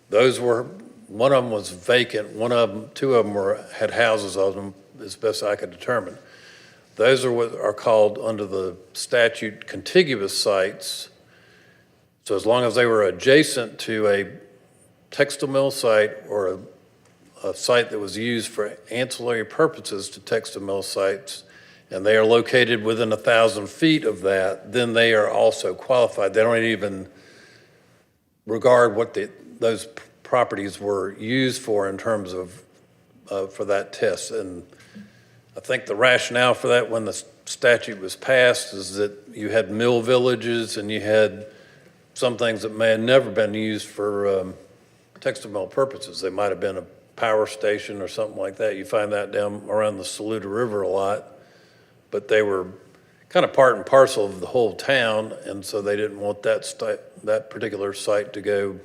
Those were, one of them was vacant, 2 of them had houses on them, as best I could determine. Those are what are called under the statute contiguous sites. So as long as they were adjacent to a textile mill site or a site that was used for ancillary purposes to textile mill sites, and they are located within 1,000 feet of that, then they are also qualified. They don't even regard what those properties were used for in terms of, for that test. And I think the rationale for that when the statute was passed is that you had mill villages and you had some things that may have never been used for textile mill purposes. They might have been a power station or something like that. You find that down around the Saluda River a lot, but they were kind of part and parcel of the whole town, and so they didn't want that particular site to go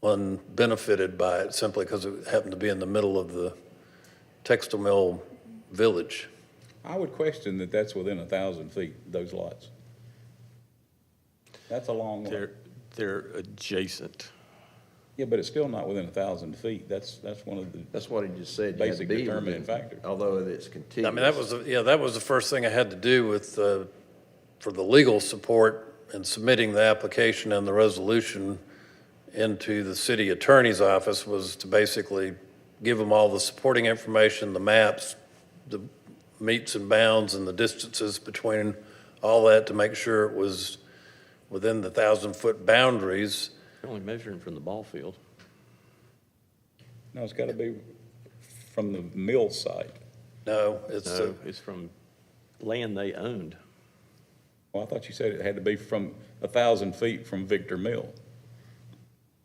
unbenefited by it simply because it happened to be in the middle of the textile mill village. I would question that that's within 1,000 feet, those lots. That's a long way. They're adjacent. Yeah, but it's still not within 1,000 feet. That's one of the That's what he just said. You had to basic be determining within- factors. Although it's contiguous. I mean, that was the first thing I had to do with, for the legal support in submitting the application and the resolution into the city attorney's office was to basically give them all the supporting information, the maps, the meets and bounds and the distances between all that to make sure it was within the 1,000-foot boundaries. You're only measuring from the ball field. No, it's got to be from the mill site. No, it's, No, it's from land they owned. Well, I thought you said it had to be from 1,000 feet from Victor Mill.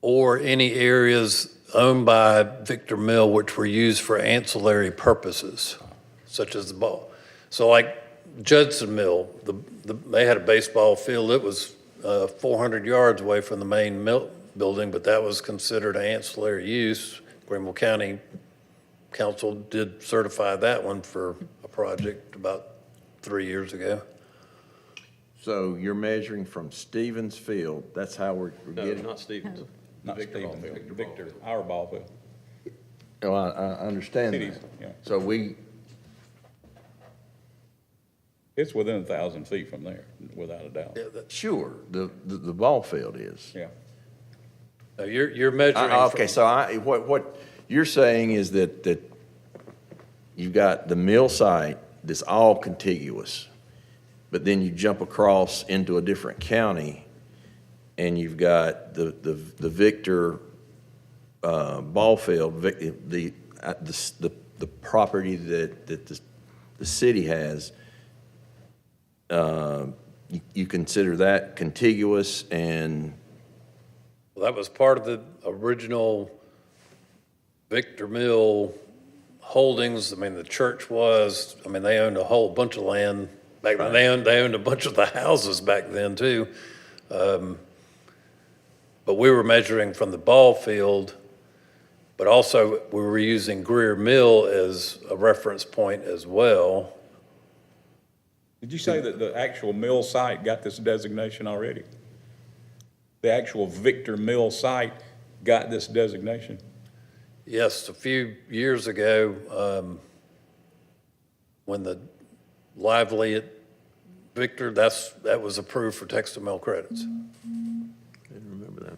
or any areas owned by Victor Mill which were used for ancillary purposes, such as the ball. So like Judson Mill, they had a baseball field. It was 400 yards away from the main mill building, but that was considered ancillary use. Greenville County Council did certify that one for a project about 3 years ago. So you're measuring from Stevens Field, that's how we're No, getting? not Stevens. Not Victor Stevens, Ball Field. Victor, our ball field. Oh, I understand Cities, that. yeah. So It's within 1,000 feet from there, without a doubt. Yeah, sure, the ball field is. Yeah. no, you're measuring. Okay, from- so what you're saying is that you've got the mill site that's all contiguous, but then you jump across into a different county, and you've got the Victor ball field, the property that the city has. You consider that contiguous and Well, that was part of the original Victor Mill holdings. I mean, the church was, I mean, they owned a whole bunch of land back then. They owned a bunch of the houses back then too. But we were measuring from the ball field, but also we were using Greer Mill as a reference point as well. Did you say that the actual mill site got this designation already? The actual Victor Mill site got this designation? Yes, a few years ago, when the Lively at Victor, that was approved for textile mill credits. Didn't remember that.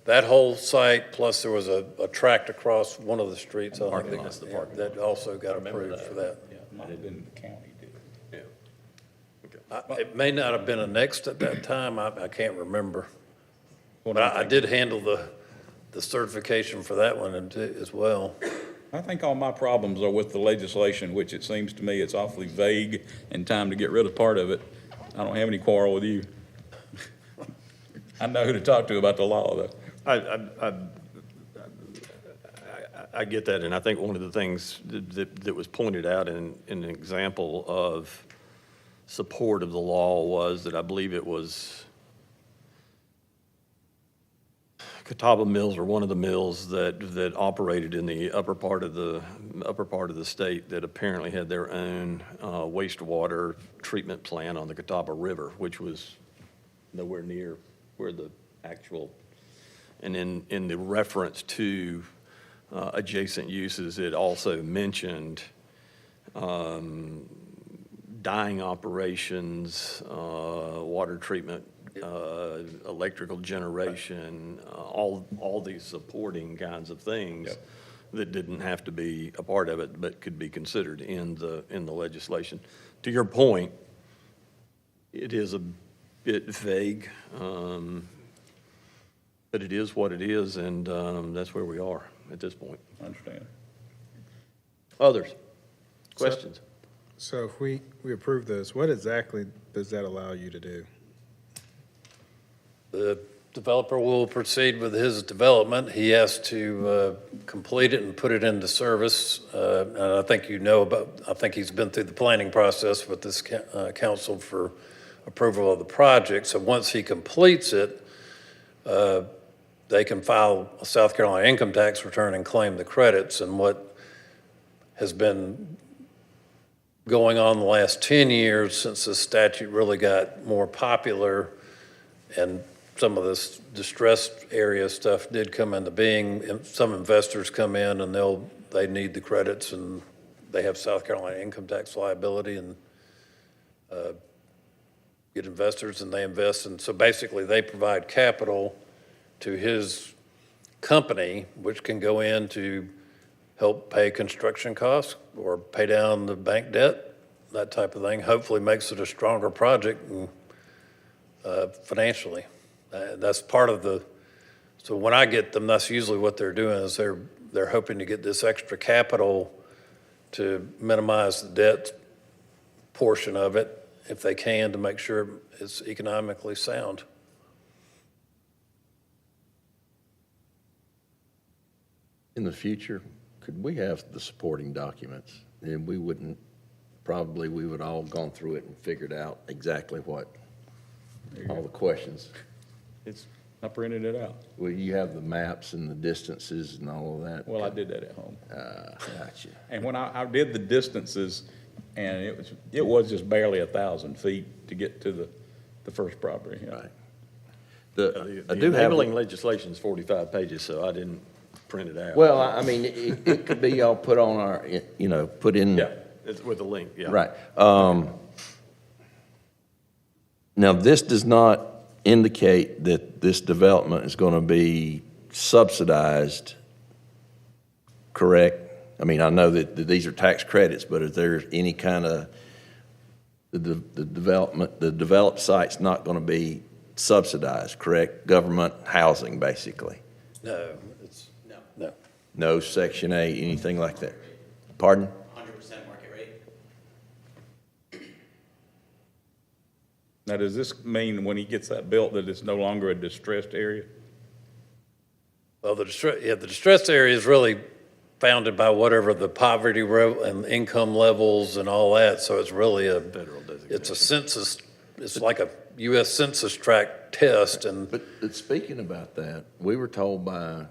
That whole site, plus there was a tract across one of the streets. I think that's the parking that also got approved for that. Yeah, it might have been the county did it. Yeah. It may not have been annexed at that time, I can't remember. But I did handle the certification for that one as well. I think all my problems are with the legislation, which it seems to me it's awfully vague and time to get rid of part of it. I don't have any quarrel with you. I know who to talk to about the law, though. I get that, and I think one of the things that was pointed out in an example of support of the law was that I believe it was Catawba Mills are one of the mills that operated in the upper part of the state that apparently had their own wastewater treatment plant on the Catawba River, which was nowhere near where the actual, and in the reference to adjacent uses, it also mentioned dyeing operations, water treatment, electrical generation, all these supporting kinds of things that didn't have to be a part of it, but could be considered in the legislation. To your point, it is a bit vague, but it is what it is, and that's where we are at this point. I understand. Others? Questions? So if we approve this, what exactly does that allow you to do? The developer will proceed with his development. He has to complete it and put it into service. And I think I think he's been through the planning process with this council for approval of the project. So once he completes it, they can file a South Carolina income tax return and claim the credits. And what has been going on the last 10 years since the statute really got more popular and some of this distressed area stuff did come into being, and some investors come in and they need the credits and they have South Carolina income tax liability and get investors and they invest. And so basically they provide capital to his company, which can go in to help pay construction costs or pay down the bank debt, that type of thing. Hopefully makes it a stronger project and, financially. That's part of so when I get them, that's usually what they're doing is they're hoping to get this extra capital to minimize the debt portion of it if they can to make sure it's economically sound. In the future, could we have the supporting documents? And we would all gone through it and figured out exactly what, all the questions. I printed it out. Well, you have the maps and the distances and all of that. Well, I did that at home. Gotcha. And when I did the distances, and it was just barely 1,000 feet to get to the first property. Yeah. Right. The I do have, enabling legislation is 45 pages, so I didn't print it out. well, I mean, it could be all put on our, put in. Yeah, it's with a link, yeah. Right. Now, this does not indicate that this development is going to be subsidized, correct? I mean, I know that these are tax credits, but if there's any kind of, the developed site's not going to be subsidized, correct? Government housing, basically. No. No Section 8, anything like that. Pardon? 100% market rate. Now, does this mean when he gets that built that it's no longer a distressed area? Well, the distressed area is really founded by whatever the poverty and income levels and all that. So it's really Federal designation. it's a census, it's like a U.S. Census tract test. And But speaking about that, we were told by,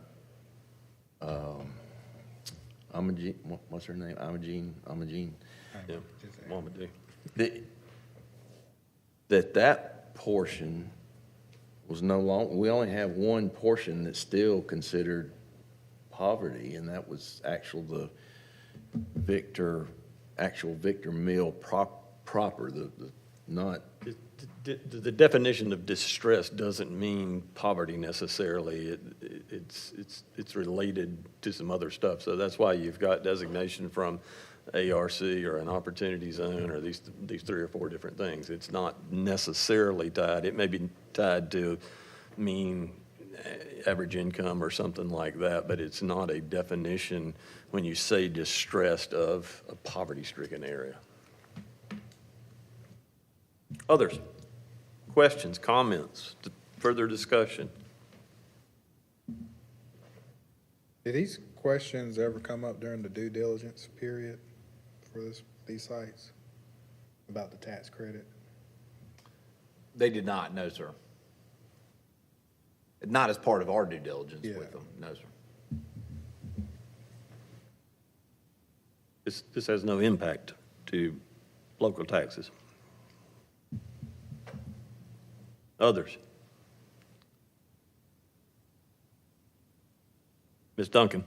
Imogene, what's her name? Imogene. Yeah, Mama D. That portion was no longer, we only have one portion that's still considered poverty, and that was the Victor Mill proper, not. The definition of distress doesn't mean poverty necessarily. It's related to some other stuff. So that's why you've got designation from ARC or an opportunity zone or these 3 or 4 different things. It's not necessarily tied. It may be tied to mean average income or something like that, but it's not a definition when you say distressed of a poverty-stricken area. Others? Questions, comments, further discussion? Did these questions ever come up during the due diligence period for these sites about the tax credit? They did not, no, sir. Not as part of our due diligence Yeah. with them, no, sir. This has no impact to local taxes. Others? Ms. Duncan?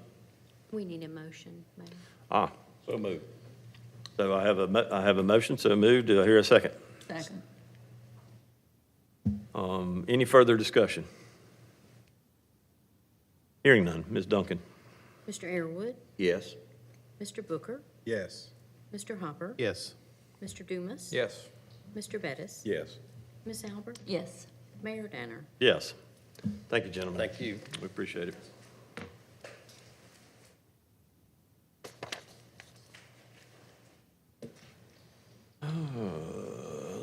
We need a motion, Mayor. Ah, So moved. so I have a motion, so moved. Do I hear a second? Second. Any further discussion? Hearing none. Ms. Duncan? Mr. Airwood, Yes. Mr. Booker, Yes. Mr. Hopper, Yes. Mr. Dumas. Yes. Mr. Bettis. Yes. Ms. Albert, Yes. Mayor Danner. Yes. Thank you, gentlemen. Thank you. We appreciate it.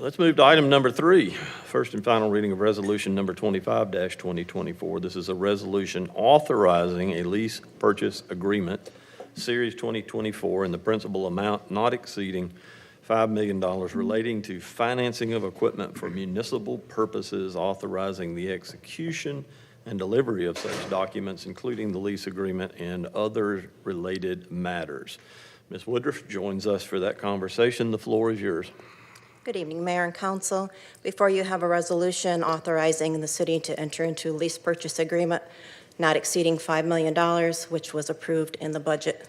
Let's move to item number 3, first and final reading of resolution number 25-2024. This is a resolution authorizing a lease purchase agreement, Series 2024, in the principal amount not exceeding $5 million relating to financing of equipment for municipal purposes, authorizing the execution and delivery of such documents, including the lease agreement and other related matters. Ms. Woodruff joins us for that conversation. The floor is yours. Good evening, Mayor and Council. Before you have a resolution authorizing the city to enter into a lease purchase agreement not exceeding $5 million, which was approved in the budget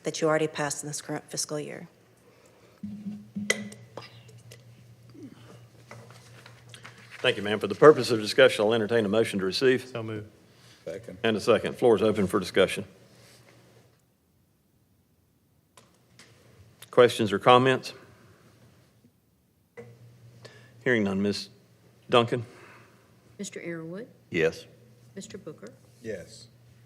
that you already passed in this current fiscal year. Thank you, ma'am. For the purpose of discussion, I'll entertain a motion to receive. So moved. Second. And a second. Floor is open for discussion. Questions or comments? Hearing none. Ms. Duncan? Mr. Airwood, Yes. Mr. Booker, Yes.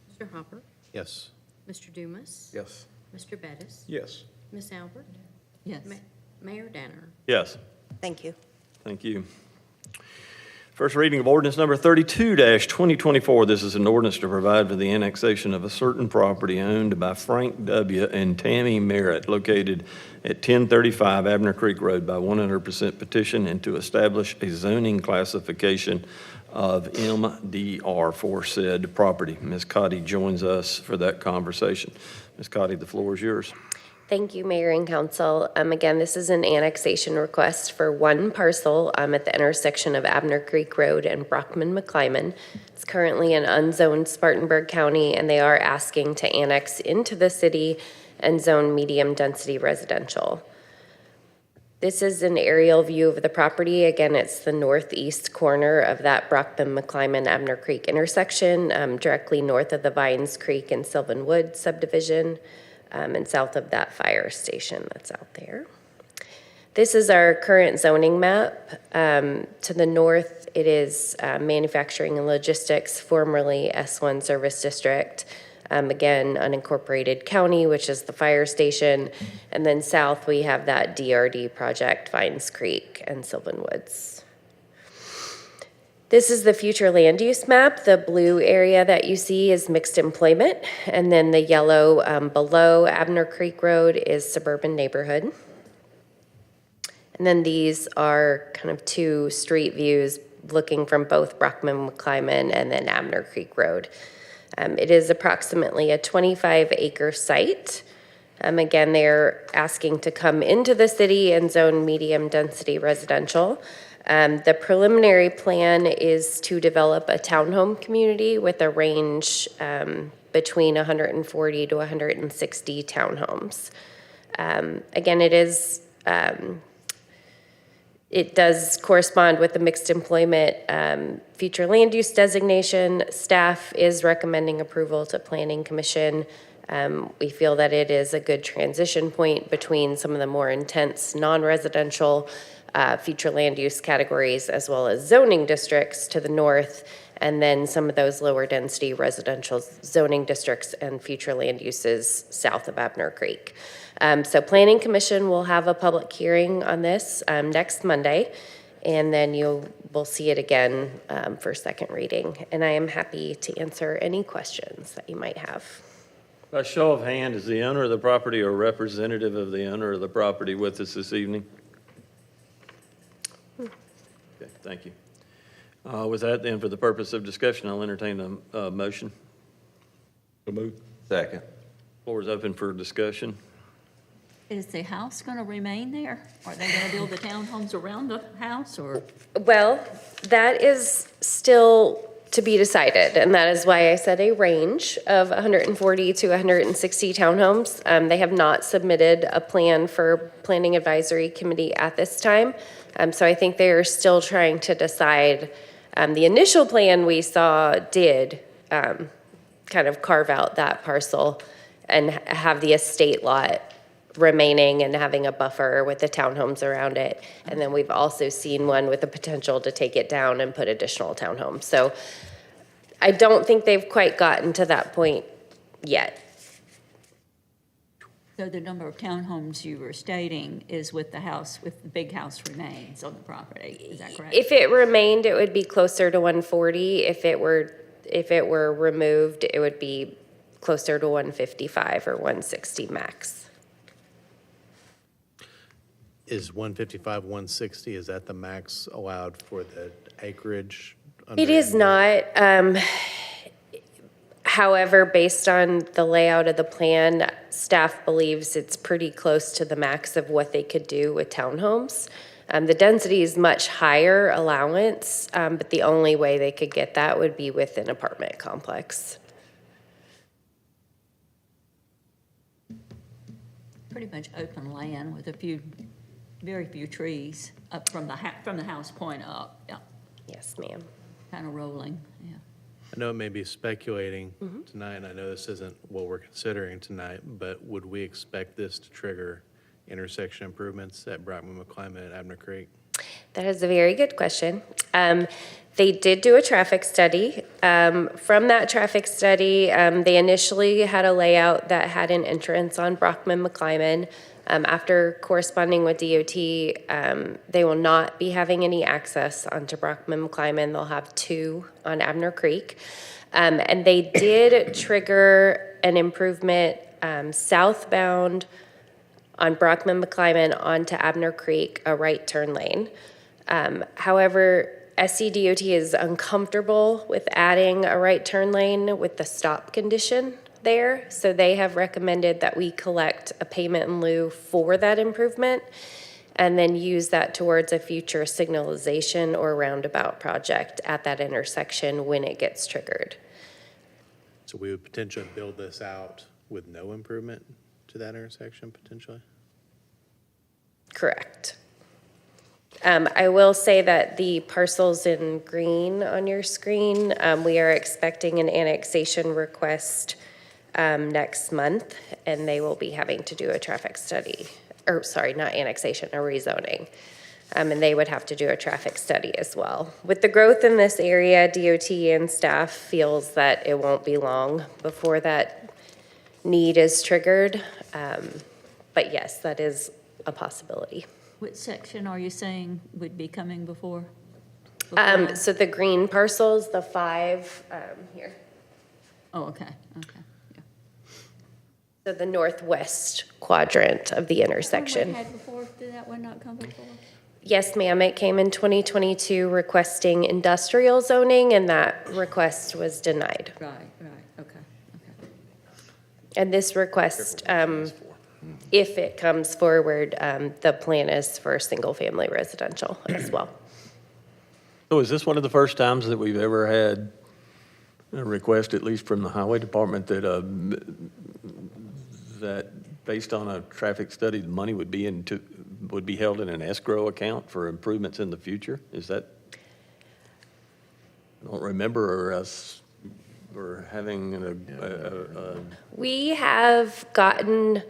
Mr. Hopper, Yes. Mr. Dumas. Yes. Mr. Bettis. Yes. Ms. Albert, Yes. Mayor Danner. Yes. Thank you. Thank you. First reading of ordinance number 32-2024. This is an ordinance to provide for the annexation of a certain property owned by Frank W. and Tammy Merritt located at 1035 Abner Creek Road by 100% petition and to establish a zoning classification of MDR for said property. Ms. Cotty joins us for that conversation. Ms. Cotty, the floor is yours. Thank you, Mayor and Council. Again, this is an annexation request for one parcel at the intersection of Abner Creek Road and Brockman-McClyman. It's currently in unzoned Spartanburg County, and they are asking to annex into the city and zone medium-density residential. This is an aerial view of the property. Again, it's the northeast corner of that Brockman-McClyman-Abner Creek intersection, directly north of the Vines Creek and Sylvan Wood subdivision. And south of that fire station that's out there. This is our current zoning map. To the north, it is manufacturing and logistics, formerly S1 Service District. Again, unincorporated county, which is the fire station. And then south, we have that DRD project, Vines Creek and Sylvan Woods. This is the future land use map. The blue area that you see is mixed employment, and then the yellow below Abner Creek Road is suburban neighborhood. And then these are kind of two street views looking from both Brockman-McClyman and then Abner Creek Road. It is approximately a 25-acre site. Again, they're asking to come into the city and zone medium-density residential. The preliminary plan is to develop a townhome community with a range between 140 to 160 townhomes. Again, it does correspond with the mixed employment future land use designation. Staff is recommending approval to Planning Commission. We feel that it is a good transition point between some of the more intense non-residential future land use categories, as well as zoning districts to the north, and then some of those lower density residential zoning districts and future land uses south of Abner Creek. So Planning Commission will have a public hearing on this next Monday, and then we'll see it again for second reading. And I am happy to answer any questions that you might have. By show of hand, is the owner of the property or representative of the owner of the property with us this evening? Okay, thank you. With that, then, for the purpose of discussion, I'll entertain a motion. So move. Second. Floor is open for discussion. Is the house going to remain there? Are they going to build the townhomes around the house, or? Well, that is still to be decided, and that is why I said a range of 140 to 160 townhomes. They have not submitted a plan for Planning Advisory Committee at this time, so I think they are still trying to decide. The initial plan we saw did kind of carve out that parcel and have the estate lot remaining and having a buffer with the townhomes around it. And then we've also seen one with the potential to take it down and put additional townhomes. So I don't think they've quite gotten to that point yet. So the number of townhomes you were stating is with the house, with the big house remains on the property, is that correct? If it remained, it would be closer to 140. If it were removed, it would be closer to 155 or 160 max. Is 155, 160, is that the max allowed for the acreage? It is not. However, based on the layout of the plan, staff believes it's pretty close to the max of what they could do with townhomes. The density is much higher allowance, but the only way they could get that would be with an apartment complex. Pretty much open land with very few trees up from the house point up, yeah, Yes, ma'am. kind of rolling, yeah. I know it may be speculating tonight, and I know this isn't what we're considering tonight, but would we expect this to trigger intersection improvements at Brockman McClyman and Abner Creek? That is a very good question. They did do a traffic study. From that traffic study, they initially had a layout that had an entrance on Brockman McClyman. After corresponding with DOT, they will not be having any access onto Brockman McClyman. They'll have two on Abner Creek. And they did trigger an improvement southbound on Brockman McClyman onto Abner Creek, a right turn lane. However, SCDOT is uncomfortable with adding a right turn lane with the stop condition there. So they have recommended that we collect a payment in lieu for that improvement and then use that towards a future signalization or roundabout project at that intersection when it gets triggered. So we would potentially build this out with no improvement to that intersection potentially? Correct. I will say that the parcels in green on your screen, we are expecting an annexation request next month, and they will be having to do a traffic study, or sorry, not annexation, a rezoning. And they would have to do a traffic study as well. With the growth in this area, DOT and staff feels that it won't be long before that need is triggered. But yes, that is a possibility. Which section are you saying would be coming before? So the green parcels, the 5 here. Oh, okay, okay. Yeah. So the northwest quadrant of the intersection. One we had before, did that one not come before? Yes, ma'am, it came in 2022 requesting industrial zoning, and that request was denied. Right, okay, okay. And this request, if it comes forward, the plan is for single-family residential as well. So is this one of the first times that we've ever had a request, at least from the highway department, that based on a traffic study, the money would be held in an escrow account for improvements in the future? Is that, I don't remember us or having We have gotten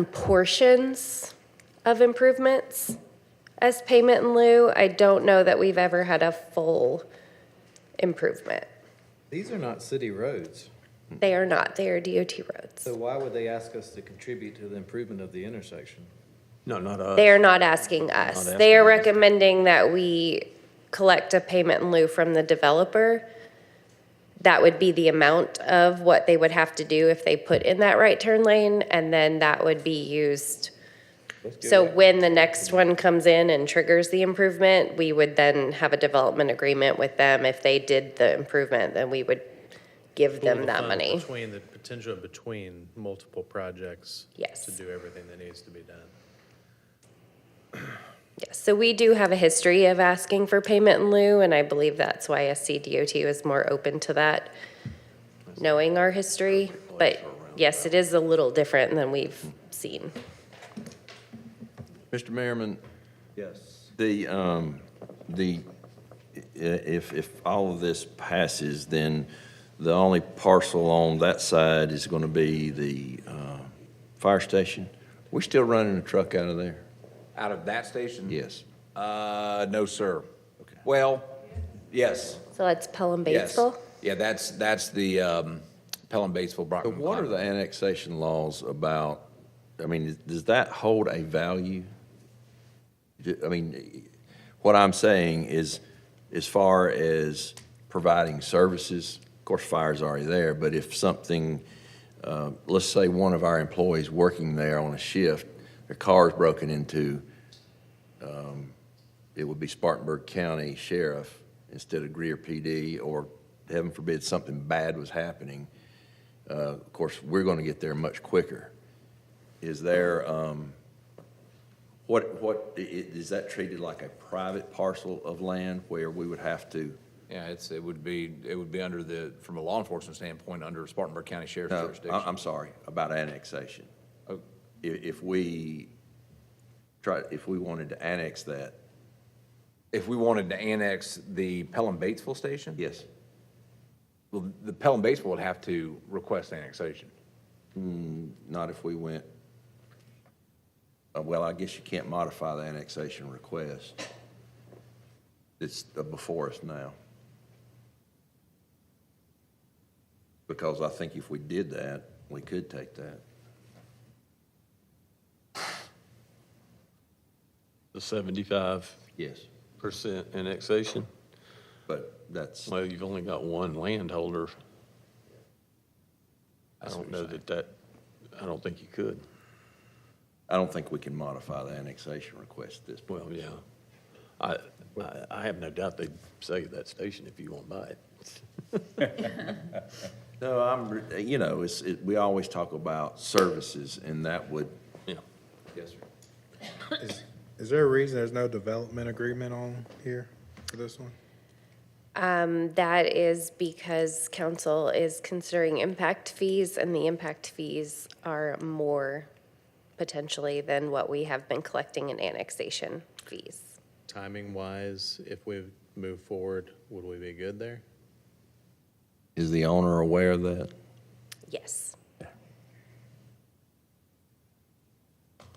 portions of improvements as payment in lieu. I don't know that we've ever had a full improvement. These are not city roads, They are not, they are DOT roads. so why would they ask us to contribute to the improvement of the intersection? no, not us. They are not asking us. Not asking They are us. recommending that we collect a payment in lieu from the developer. That would be the amount of what they would have to do if they put in that right turn lane, and then that would be used So when the next one comes in and triggers the improvement, we would then have a development agreement with them. If they did the improvement, then we would give Pool them the that funds money. between the potential between multiple projects. Yes. To do everything that needs to be done. Yes, so we do have a history of asking for payment in lieu, and I believe that's why SCDOT was more open to that, knowing our history. But yes, it is a little different than we've seen. Mr. Merriman, Yes. if all of this passes, then the only parcel on that side is going to be the fire station. We still running a truck out of there? Out of that station? Yes. No, sir. Okay. Well, yes. So that's Pelham Yes. Batesville? Yeah, that's the Pelham Batesville So Brockman. what are the annexation laws about? I mean, does that hold a value? I mean, what I'm saying is, as far as providing services, of course, fire's already there, but if something, let's say one of our employees working there on a shift, their car is broken into, it would be Spartanburg County Sheriff instead of Greer PD, or heaven forbid, something bad was happening. Of course, we're going to get there much quicker. Is there, is that treated like a private parcel of land where we would have to? Yeah, it would be under from a law enforcement standpoint, under Spartanburg County Sheriff's No, jurisdiction. I'm sorry, about annexation. Oh. If we wanted to annex that, If we wanted to annex the Pelham Batesville station? yes. Well, the Pelham Batesville would have to request annexation. Not if we went, well, I guess you can't modify the annexation request. It's before us now. Because I think if we did that, we could take that. The 75% Yes, annexation? but that's, Well, you've only got one landholder. I That's don't what know you're that, I don't think you could. I don't think we can modify the annexation request at this point. Well, yeah. I have no doubt they'd sell you that station if you want to buy it. No, we always talk about services, and that would, Yeah. yes, sir. Is there a reason there's no development agreement on here for this one? That is because council is considering impact fees, and the impact fees are more potentially than what we have been collecting in annexation fees. Timing-wise, if we move forward, would we be good there? Is the owner aware of that? Yes.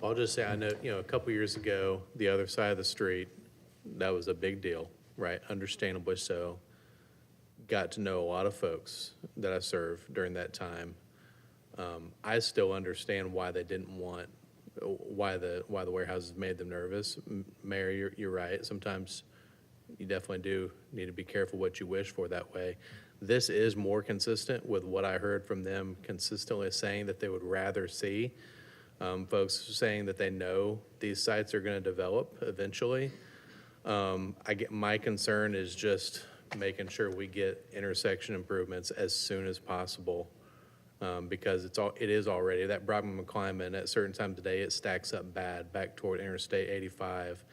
I'll just say, I know, a couple years ago, the other side of the street, that was a big deal, right? Understandably so. Got to know a lot of folks that I served during that time. I still understand why they didn't want, why the warehouses made them nervous. Mayor, you're right. Sometimes you definitely do need to be careful what you wish for that way. This is more consistent with what I heard from them consistently saying that they would rather see. Folks saying that they know these sites are going to develop eventually. My concern is just making sure we get intersection improvements as soon as possible, because it is already, that Brockman McClyman at certain times today, it stacks up bad back toward Interstate 85.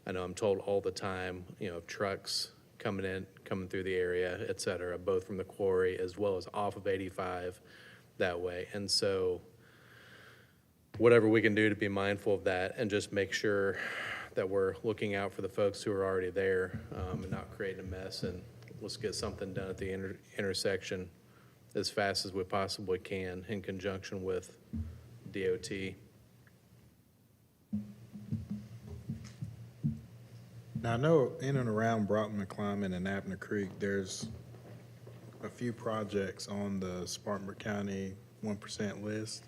I know I'm told all the time, of trucks coming through the area, et cetera, both from the quarry as well as off of 85 that way. And so whatever we can do to be mindful of that and just make sure that we're looking out for the folks who are already there, and not creating a mess. And let's get something done at the intersection as fast as we possibly can in conjunction with DOT. Now, I know in and around Brockman McClyman and Abner Creek, there's a few projects on the Spartanburg County 1% list.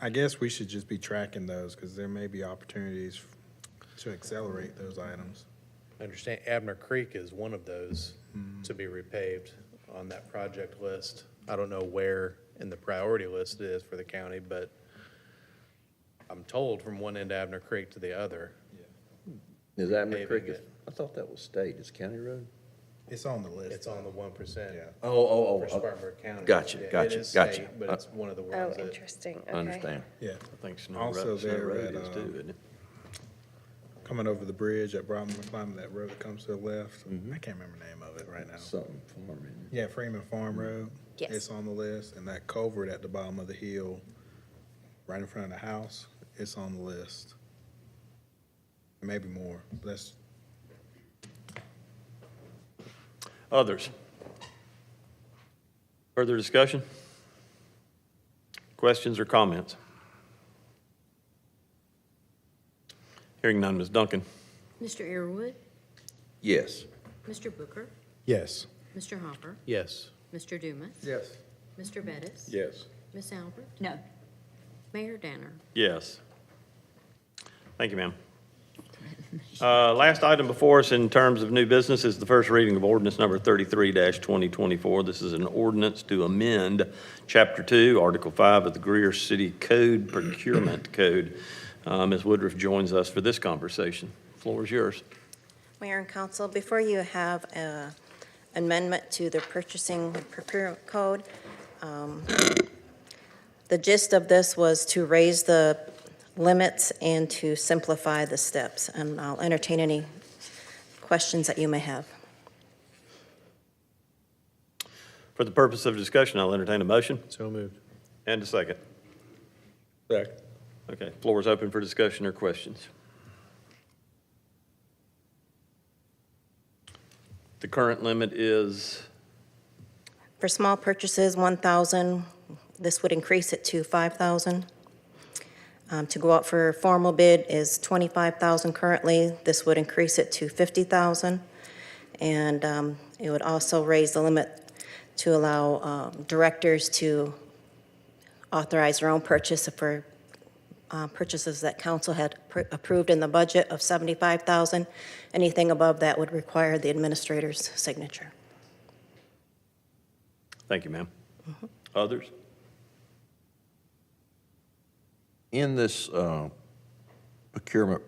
I guess we should just be tracking those because there may be opportunities to accelerate those items. I understand Abner Creek is one of those to be repaved on that project list. I don't know where in the priority list it is for the county, but I'm told, from one end of Abner Creek to the other. Is Abner Paving Creek, it. I thought that was state, it's county road? It's on the list. It's on the 1%. Yeah. Oh, For Spartanburg County. Gotcha, Yeah, gotcha, It is gotcha. state, but it's one of the Oh, ones that. interesting, I okay. understand. Yeah. I think Snow Also Road, Snow there Road at, is too, isn't it? Coming over the bridge at Brockman McClimb, that road that comes to the left. I can't remember the name of it right now. Something farm, isn't it? Yeah, Freeman Farm Road. Yes. It's on the list, and that culvert at the bottom of the hill, right in front of the house, it's on the list. Maybe more. That's Others? Further discussion? Questions or comments? Hearing none, Ms. Duncan? Mr. Earwood, Yes. Mr. Booker, yes. Mr. Hopper, Yes. Mr. Dumas. Yes. Mr. Bettis. Yes. Ms. Albert, No. Mayor Danner. Yes. Thank you, ma'am. Last item before us in terms of new business is the first reading of ordinance number 33-2024. This is an ordinance to amend Chapter 2, Article 5 of the Greer City Code, Procurement Code. Ms. Woodruff joins us for this conversation. Floor is yours. Mayor and council, before you have an amendment to the purchasing procurement code, the gist of this was to raise the limits and to simplify the steps, and I'll entertain any questions that you may have. For the purpose of discussion, I'll entertain a motion So moved. and a second. Second. Okay, floor is open for discussion or questions. The current limit is, For small purchases, 1,000, this would increase it to 5,000. To go out for formal bid is 25,000 currently, this would increase it to 50,000. And it would also raise the limit to allow directors to authorize their own purchase for purchases that council had approved in the budget of 75,000. Anything above that would require the administrator's signature. thank you, ma'am. Others? In this procurement,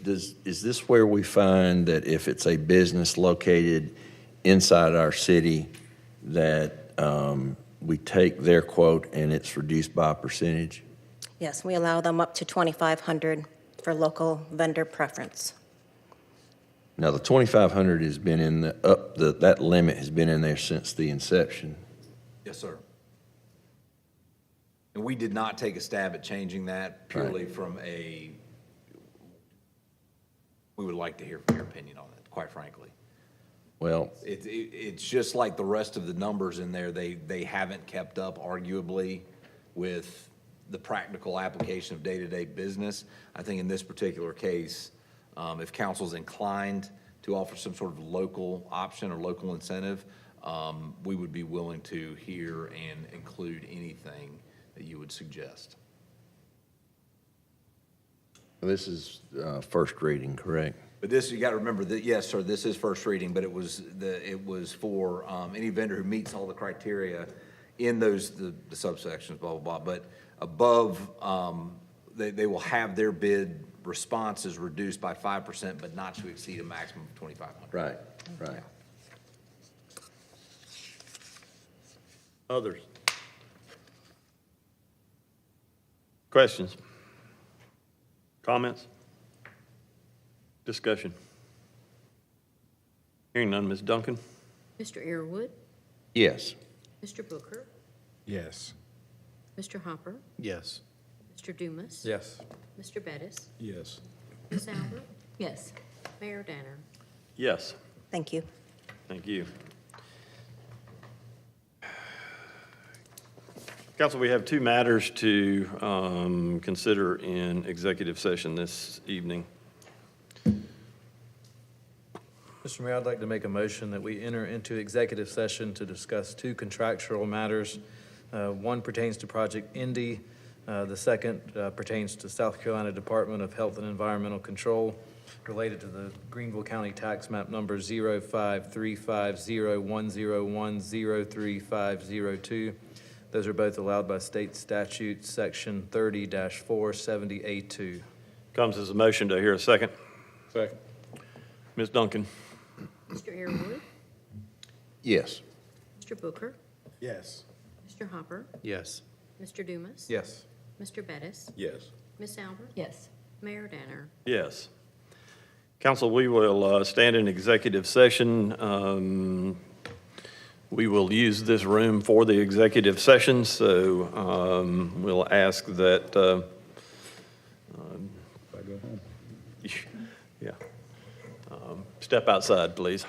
is this where we find that if it's a business located inside our city, that we take their quote and it's reduced by a percentage? Yes, we allow them up to 2,500 for local vendor preference. Now, the 2,500 has been in that limit has been in there since the inception. Yes, sir. And we did not take a stab at changing that purely from we would like to hear your opinion on it, quite frankly. Well, It's just like the rest of the numbers in there, they haven't kept up arguably with the practical application of day-to-day business. I think in this particular case, if council's inclined to offer some sort of local option or local incentive, we would be willing to hear and include anything that you would suggest. this is first reading, correct? But this, you got to remember that, yes, sir, this is first reading, but it was for any vendor who meets all the criteria in the subsections, blah, blah, blah. But above, they will have their bid responses reduced by 5%, but not to exceed a maximum of 2,500. Right, right. Others? Questions? Comments? Discussion? Hearing none, Ms. Duncan? Mr. Earwood, Yes. Mr. Booker, Yes. Mr. Hopper, Yes. Mr. Dumas. Yes. Mr. Bettis, Yes. Ms. Albert, Yes. Mayor Danner. Yes. Thank you. Thank you. Council, we have two matters to consider in executive session this evening. Mr. Mayor, I'd like to make a motion that we enter into executive session to discuss two contractual matters. One pertains to Project Indy. The second pertains to South Carolina Department of Health and Environmental Control related to the Greenville County Tax Map Number 05350101033502. Those are both allowed by state statute, section 30-470A2. Comes as a motion. Do I hear a second? Second. Ms. Duncan? Mr. Airwood, Yes. Mr. Booker, Yes. Mr. Hopper, Yes. Mr. Dumas. Yes. Mr. Bettis, Yes. Ms. Albert, Yes. Mayor Danner. Yes. Council, we will stand in executive session. We will use this room for the executive session, so we'll ask that, yeah, step outside, please.